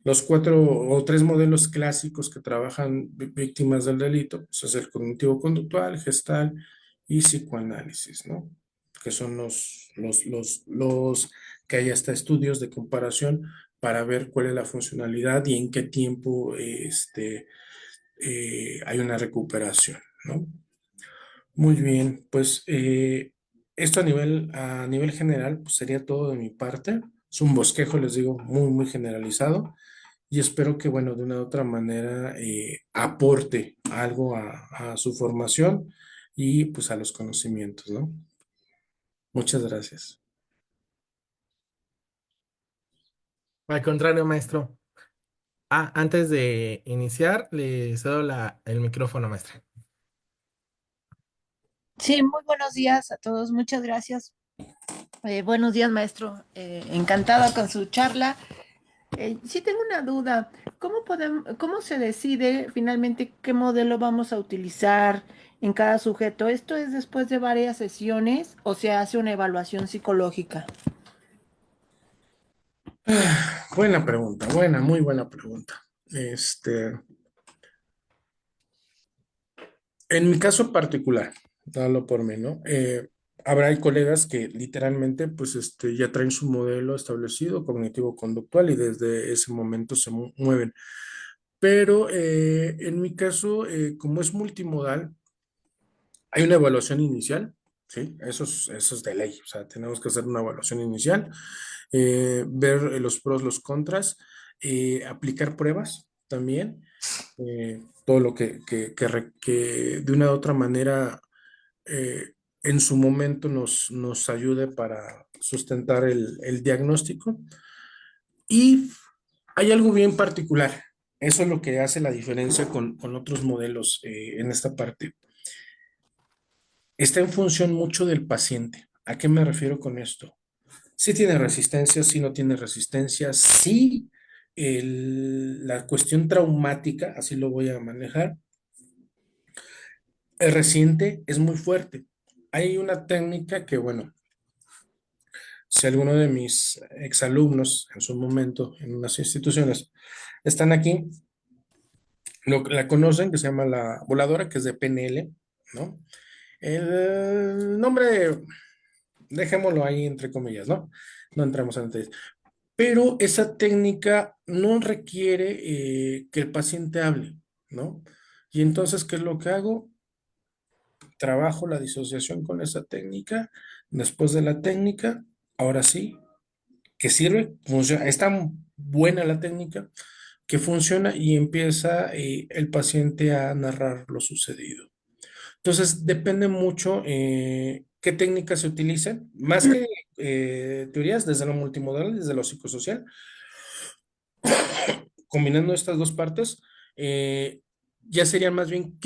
Los 4 o 3 modelos clásicos que trabajan víctimas del delito, pues es el cognitivo-conductual, gestal y psicoanálisis, ¿no? Que son los que hay hasta estudios de comparación para ver cuál es la funcionalidad y en qué tiempo hay una recuperación, ¿no? Muy bien, pues esto a nivel general pues, sería todo de mi parte. Es un bosquejo, les digo, muy, muy generalizado y espero que, bueno, de una u otra manera aporte algo a su formación y pues a los conocimientos, ¿no? Muchas gracias.
Al contrario, maestro. Antes de iniciar, le cedo el micrófono, maestra.
Sí, muy buenos días a todos. Muchas gracias. Buenos días, maestro. Encantada con su charla. Sí tengo una duda. ¿Cómo se decide finalmente qué modelo vamos a utilizar en cada sujeto? ¿Esto es después de varias sesiones o se hace una evaluación psicológica?
Buena pregunta, muy buena pregunta. En mi caso particular, hablo por mí, ¿no? Hay colegas que literalmente, pues, ya traen su modelo establecido, cognitivo-conductual, y desde ese momento se mueven. Pero en mi caso, como es multimodal, hay una evaluación inicial, ¿sí? Eso es de ley, o sea, tenemos que hacer una evaluación inicial, ver los pros, los contras, aplicar pruebas también, todo lo que de una u otra manera en su momento nos ayude para sustentar el diagnóstico. Y hay algo bien particular, eso es lo que hace la diferencia con otros modelos en esta parte. Está en función mucho del paciente. ¿A qué me refiero con esto? Si tiene resistencia, si no tiene resistencia, si la cuestión traumática, así lo voy a manejar, el reciente es muy fuerte. Hay una técnica que, bueno, si alguno de mis exalumnos en su momento en unas instituciones están aquí, la conocen, que se llama la voladora, que es de PNL, ¿no? El nombre, dejémoslo ahí entre comillas, ¿no? No entramos en detalles. Pero esa técnica no requiere que el paciente hable, ¿no? Y entonces, ¿qué es lo que hago? Trabajo la disociación con esa técnica. Después de la técnica, ahora sí, que sirve, funciona, es tan buena la técnica que funciona y empieza el paciente a narrar lo sucedido. Entonces, depende mucho qué técnicas se utilicen, más que teorías, desde lo multimodal, desde lo psicosocial, combinando estas dos partes, ya sería más bien,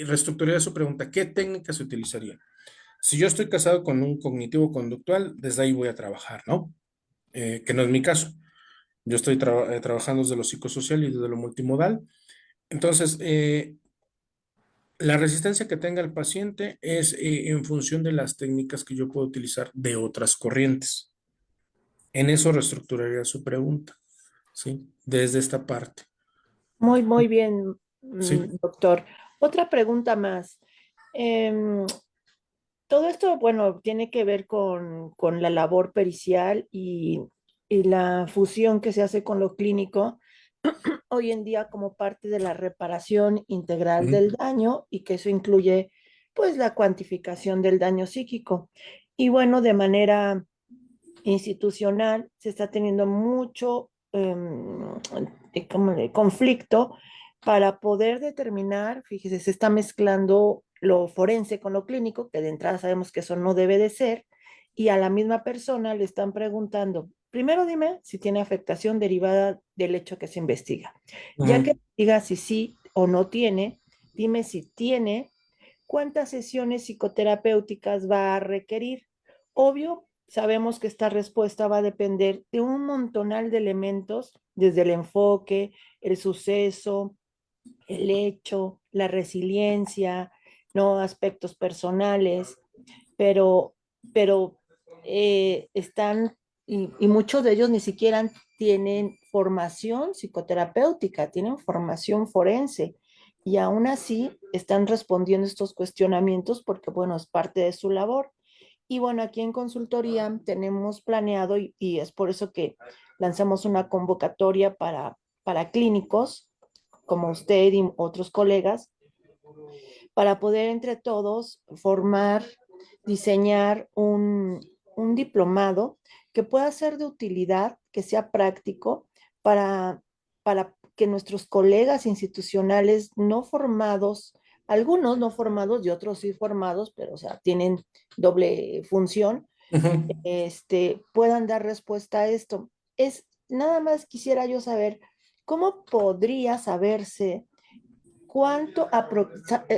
reestructuraría su pregunta, ¿qué técnica se utilizaría? Si yo estoy casado con un cognitivo conductual, desde ahí voy a trabajar, ¿no? Que no es mi caso. Yo estoy trabajando desde lo psicosocial y desde lo multimodal. Entonces, la resistencia que tenga el paciente es en función de las técnicas que yo puedo utilizar de otras corrientes. En eso reestructuraría su pregunta, ¿sí? Desde esta parte,
Muy, muy bien,
¿sí?
doctor. Otra pregunta más. Em, Todo esto, bueno, tiene que ver con la labor pericial y la fusión que se hace con lo clínico hoy en día como parte de la reparación integral
Ujú,
del daño y que eso incluye pues la cuantificación del daño psíquico. Y bueno, de manera institucional se está teniendo mucho conflicto para poder determinar, fíjese, se está mezclando lo forense con lo clínico, que de entrada sabemos que eso no debe de ser, y a la misma persona le están preguntando, primero dime si tiene afectación derivada del hecho que se investiga. Ya
ujú,
que diga si sí o no tiene, dime si tiene, cuántas sesiones psicoterapéuticas va a requerir. Obvio, sabemos que esta respuesta va a depender de un montonal de elementos, desde el enfoque, el suceso, el hecho, la resiliencia, no aspectos personales, pero, pero están, y muchos de ellos ni siquiera tienen formación psicoterapéutica, tienen formación forense. Y aún así están respondiendo estos cuestionamientos porque, bueno, es parte de su labor. Y bueno, aquí en consultoría tenemos planeado y es por eso que lanzamos una convocatoria para clínicos como usted y otros colegas para poder entre todos formar, diseñar un diplomado que pueda ser de utilidad, que sea práctico para que nuestros colegas institucionales no formados, algunos no formados y otros sí formados, pero o sea, tienen doble función,
ujú.
puedan dar respuesta a esto. Nada más quisiera yo saber cómo podría saberse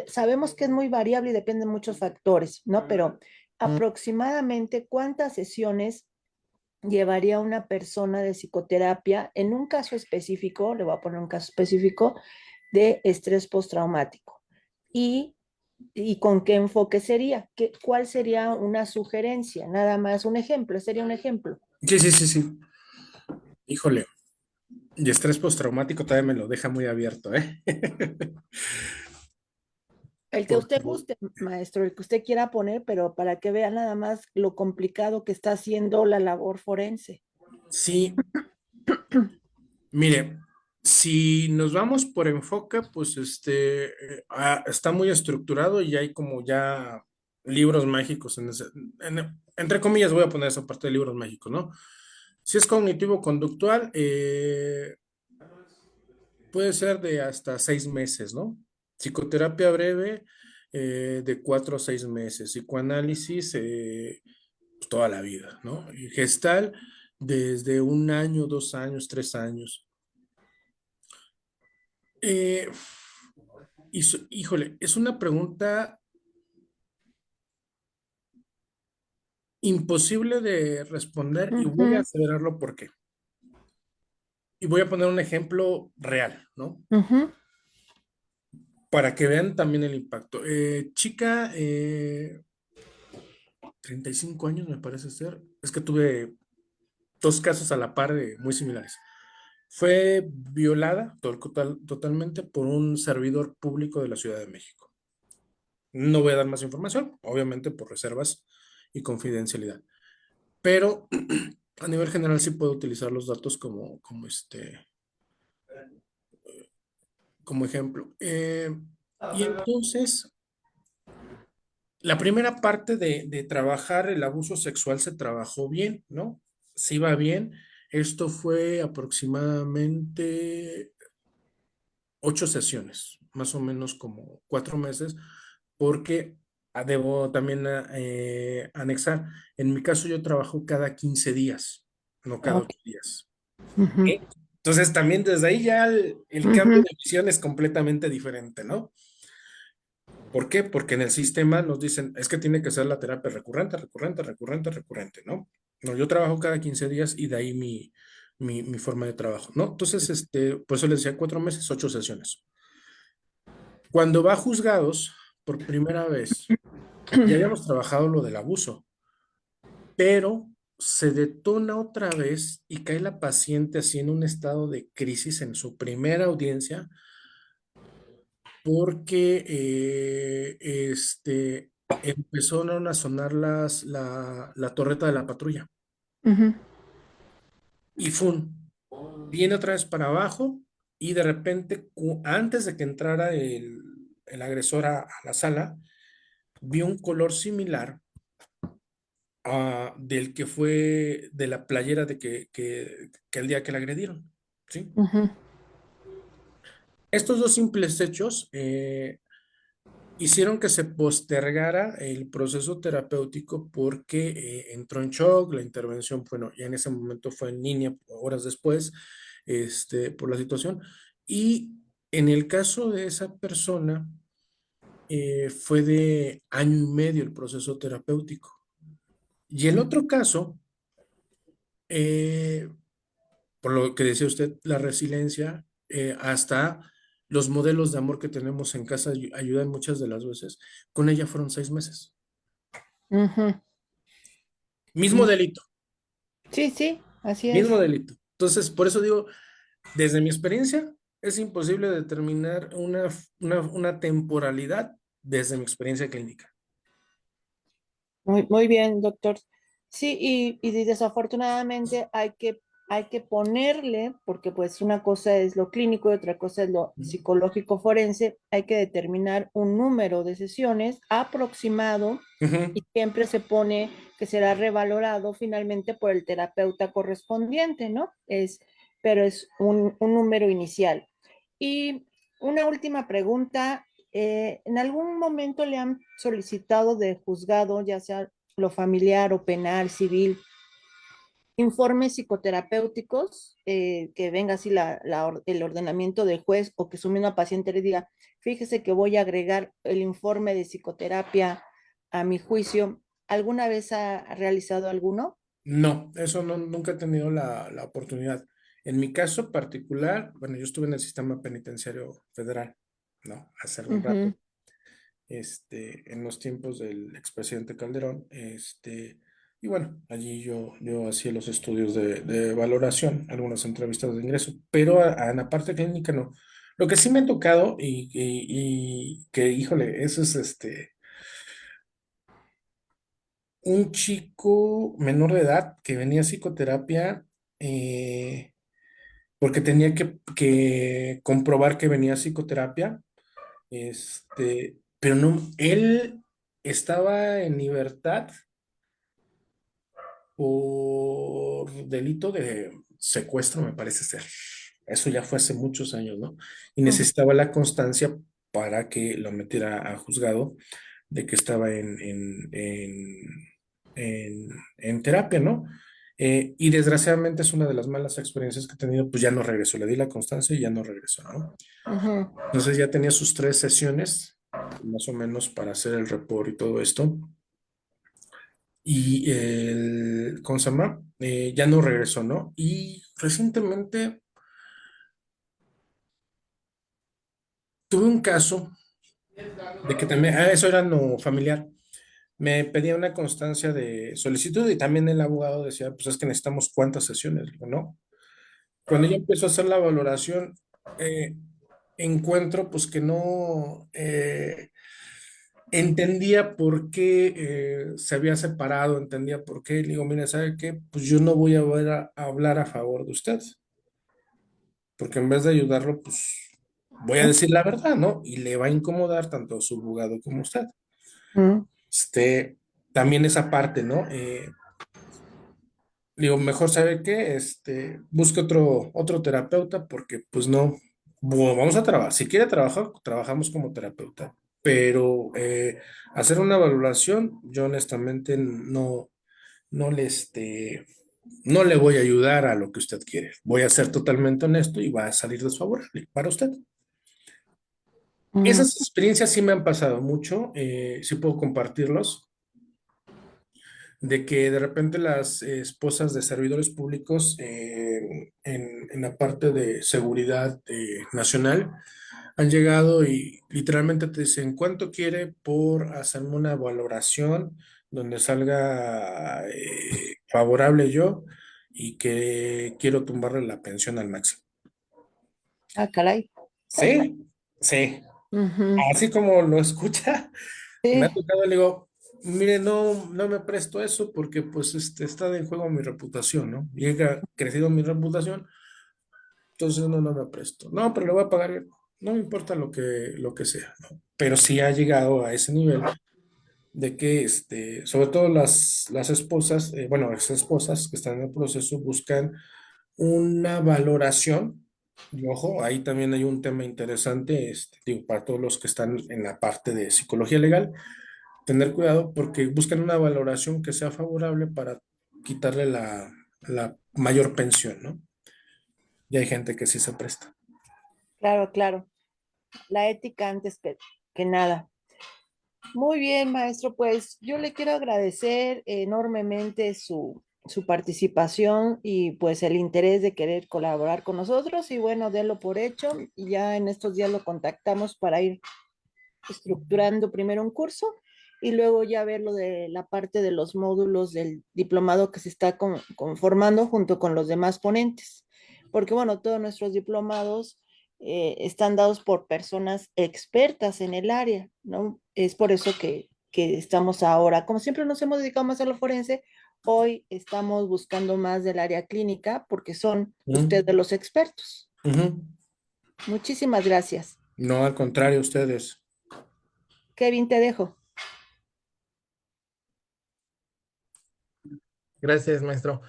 sabemos que es muy variable y depende de muchos factores, ¿no? Pero aproximadamente cuántas sesiones llevaría una persona de psicoterapia en un caso específico, le voy a poner un caso específico, de estrés postraumático. Y, y con qué enfoque sería, cuál sería una sugerencia, nada más un ejemplo, sería un ejemplo.
Sí, sí, sí, sí. Híjole. Y estrés postraumático todavía me lo deja muy abierto, ¿eh?
El que
Porque
usted guste, maestro, el que usted quiera poner, pero para que vea nada más lo complicado que está haciendo la labor forense.
sí, mire, si nos vamos por enfoque, pues está muy estructurado y hay como ya libros mágicos entre comillas voy a poner esa parte de libros mágicos, ¿no? Si es cognitivo-conductual, puede ser de hasta 6 meses, ¿no? Psicoterapia breve, de 4 a 6 meses. Psicoanálisis, pues, toda la vida, ¿no? Y gestal, desde 1 año, 2 años, 3 años. Eh, híjole, es una pregunta imposible de responder y voy a
Ujú,
acelerarlo porque. Y voy a poner un ejemplo real, ¿no?
ujú,
Para que vean también el impacto. Chica, 35 años me parece ser. Es que tuve dos casos a la par muy similares. Fue violada totalmente por un servidor público de la Ciudad de México. No voy a dar más información, obviamente por reservas y confidencialidad, pero a nivel general sí puedo utilizar los datos como ejemplo. Y entonces, la primera parte de trabajar el abuso sexual se trabajó bien, ¿no? Se iba bien. Esto fue aproximadamente 8 sesiones, más o menos como 4 meses, porque debo también anexar, en mi caso yo trabajo cada 15 días, no cada
ok,
8 días.
ujú,
¿Sí? Entonces también desde ahí ya el cambio
Ujú,
de visión es completamente diferente, ¿no? ¿Por qué? Porque en el sistema nos dicen, es que tiene que ser la terapia recurrente, recurrente, recurrente, recurrente, ¿no? No, yo trabajo cada 15 días y de ahí mi forma de trabajo, ¿no? Entonces, por eso les decía 4 meses, 8 sesiones. Cuando va a juzgados, por primera vez, ya habíamos trabajado lo del abuso, pero se detona otra vez y cae la paciente así en un estado de crisis en su primera audiencia porque empezaron a sonar la torreta de la patrulla
ujú,
y viene otra vez para abajo y de repente, antes de que entrara el agresor a la sala, vio un color similar del que fue de la playera que el día que la agredieron, ¿sí?
ujú,
Estos dos simples hechos hicieron que se postergara el proceso terapéutico porque entró en shock, la intervención, bueno, ya en ese momento fue en línea, horas después, por la situación. Y en el caso de esa persona, fue de año y medio el proceso terapéutico. Y el otro caso, eh, por lo que decía usted, la resiliencia, hasta los modelos de amor que tenemos en casa ayudan muchas de las veces. Con ella fueron 6 meses.
ujú.
Mismo
Mm,
delito,
sí, sí, así
mismo
es.
delito. Entonces, por eso digo, desde mi experiencia, es imposible determinar una temporalidad desde mi experiencia clínica.
Muy bien, doctor. Sí, y desafortunadamente hay que ponerle, porque pues una cosa es lo clínico y otra cosa es lo psicológico forense, hay que determinar un número de sesiones aproximado
Ujú.
y siempre se pone que será revalorado finalmente por el terapeuta correspondiente, ¿no? Pero es un número inicial. Y una última pregunta. ¿En algún momento le han solicitado de juzgado, ya sea lo familiar o penal, civil, informes psicoterapéuticos, que venga así el ordenamiento del juez o que su misma paciente le diga, fíjese que voy a agregar el informe de psicoterapia a mi juicio? ¿Alguna vez ha realizado alguno?
No, eso no, nunca he tenido la oportunidad. En mi caso particular, bueno, yo estuve en el sistema penitenciario federal, ¿no? Hace algún rato,
Ujú,
en los tiempos del expresidente Calderón, y bueno, allí yo hacía los estudios de valoración, algunas entrevistas de ingreso, pero en la parte clínica no. Lo que sí me ha tocado y que, híjole, eso es un chico menor de edad que venía a psicoterapia, porque tenía que comprobar que venía a psicoterapia, pero no, él estaba en libertad por delito de secuestro, me parece ser. Eso ya fue hace muchos años, ¿no? Y
ujú,
necesitaba la constancia para que lo metiera a juzgado de que estaba en terapia, ¿no? Y desgraciadamente es una de las malas experiencias que he tenido, pues ya no regresó, le di la constancia y ya no regresó, ¿no?
ujú.
Entonces ya tenía sus 3 sesiones, más o menos, para hacer el report y todo esto. Y ¿cómo se llama? Ya no regresó, ¿no? Y recientemente tuve un caso de que también, eso era no familiar. Me pedía una constancia de solicitud y también el abogado decía, pues es que necesitamos cuántas sesiones, digo, ¿no? Cuando ya empezó a hacer la valoración, eh, encuentro pues que no entendía por qué se había separado, entendía por qué. Le digo, mira, ¿sabe qué? Pues yo no voy a hablar a favor de usted, porque en vez de ayudarlo, pues voy a decir la verdad, ¿no? Y le va a incomodar tanto a su abogado como a usted.
Ujú.
Este, también esa parte, ¿no? Digo, mejor sabe que busque otro terapeuta porque pues no, vamos a trabajar, si quiere trabajar, trabajamos como terapeuta, pero hacer una valoración, yo honestamente no le, no le voy a ayudar a lo que usted quiere. Voy a ser totalmente honesto y va a salir desfavorable para usted.
Mm,
Esas experiencias sí me han pasado mucho, sí puedo compartirlos, de que de repente las esposas de servidores públicos en la parte de seguridad nacional han llegado y literalmente te dicen, ¿cuánto quiere por hacerme una valoración donde salga favorable yo y que quiero tumbarle la pensión al máximo?
caray.
Sí, sí,
Ujú,
así como lo escucha, me ha
sí,
tocado, le digo, mire, no me presto eso porque pues está en juego mi reputación, ¿no? Y ha crecido mi reputación, entonces no me presto. No, pero le voy a pagar bien. No me importa lo que sea, ¿no? Pero sí ha llegado a ese nivel de que, sobre todo las esposas, bueno, ex esposas que están en el proceso buscan una valoración. Y ojo, ahí también hay un tema interesante, digo, para todos los que están en la parte de psicología legal, tener cuidado porque buscan una valoración que sea favorable para quitarle la mayor pensión, ¿no? Y hay gente que sí se presta.
claro, claro. La ética antes que nada. Muy bien, maestro, pues yo le quiero agradecer enormemente su participación y pues el interés de querer colaborar con nosotros y bueno, délo por hecho y ya en estos días lo contactamos para ir estructurando primero un curso y luego ya ver lo de la parte de los módulos del diplomado que se está conformando junto con los demás ponentes. Porque bueno, todos nuestros diplomados están dados por personas expertas en el área, ¿no? Es por eso que estamos ahora, como siempre nos hemos dedicado más a lo forense, hoy estamos buscando más del área clínica porque son
Ujú,
ustedes los expertos.
ujú.
Muchísimas gracias.
No, al contrario, ustedes.
Kevin, te dejo.
Gracias, maestro.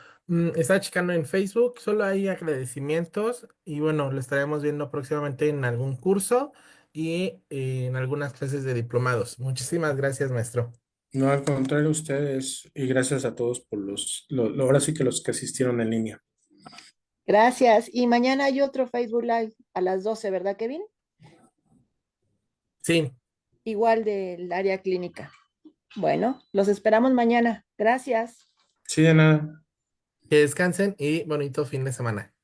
Estaba checando en Facebook, solo hay agradecimientos y bueno, lo estaremos viendo próximamente en algún curso y en algunas clases de diplomados. Muchísimas gracias, maestro.
No, al contrario, ustedes. Y gracias a todos por ahora sí que los que asistieron en línea.
Gracias. Y mañana hay otro Facebook Live a las 12, ¿verdad, Kevin?
Sí,
Igual del área clínica. Bueno, los esperamos mañana. Gracias.
Sí, de nada.
que descansen y bonito fin de semana.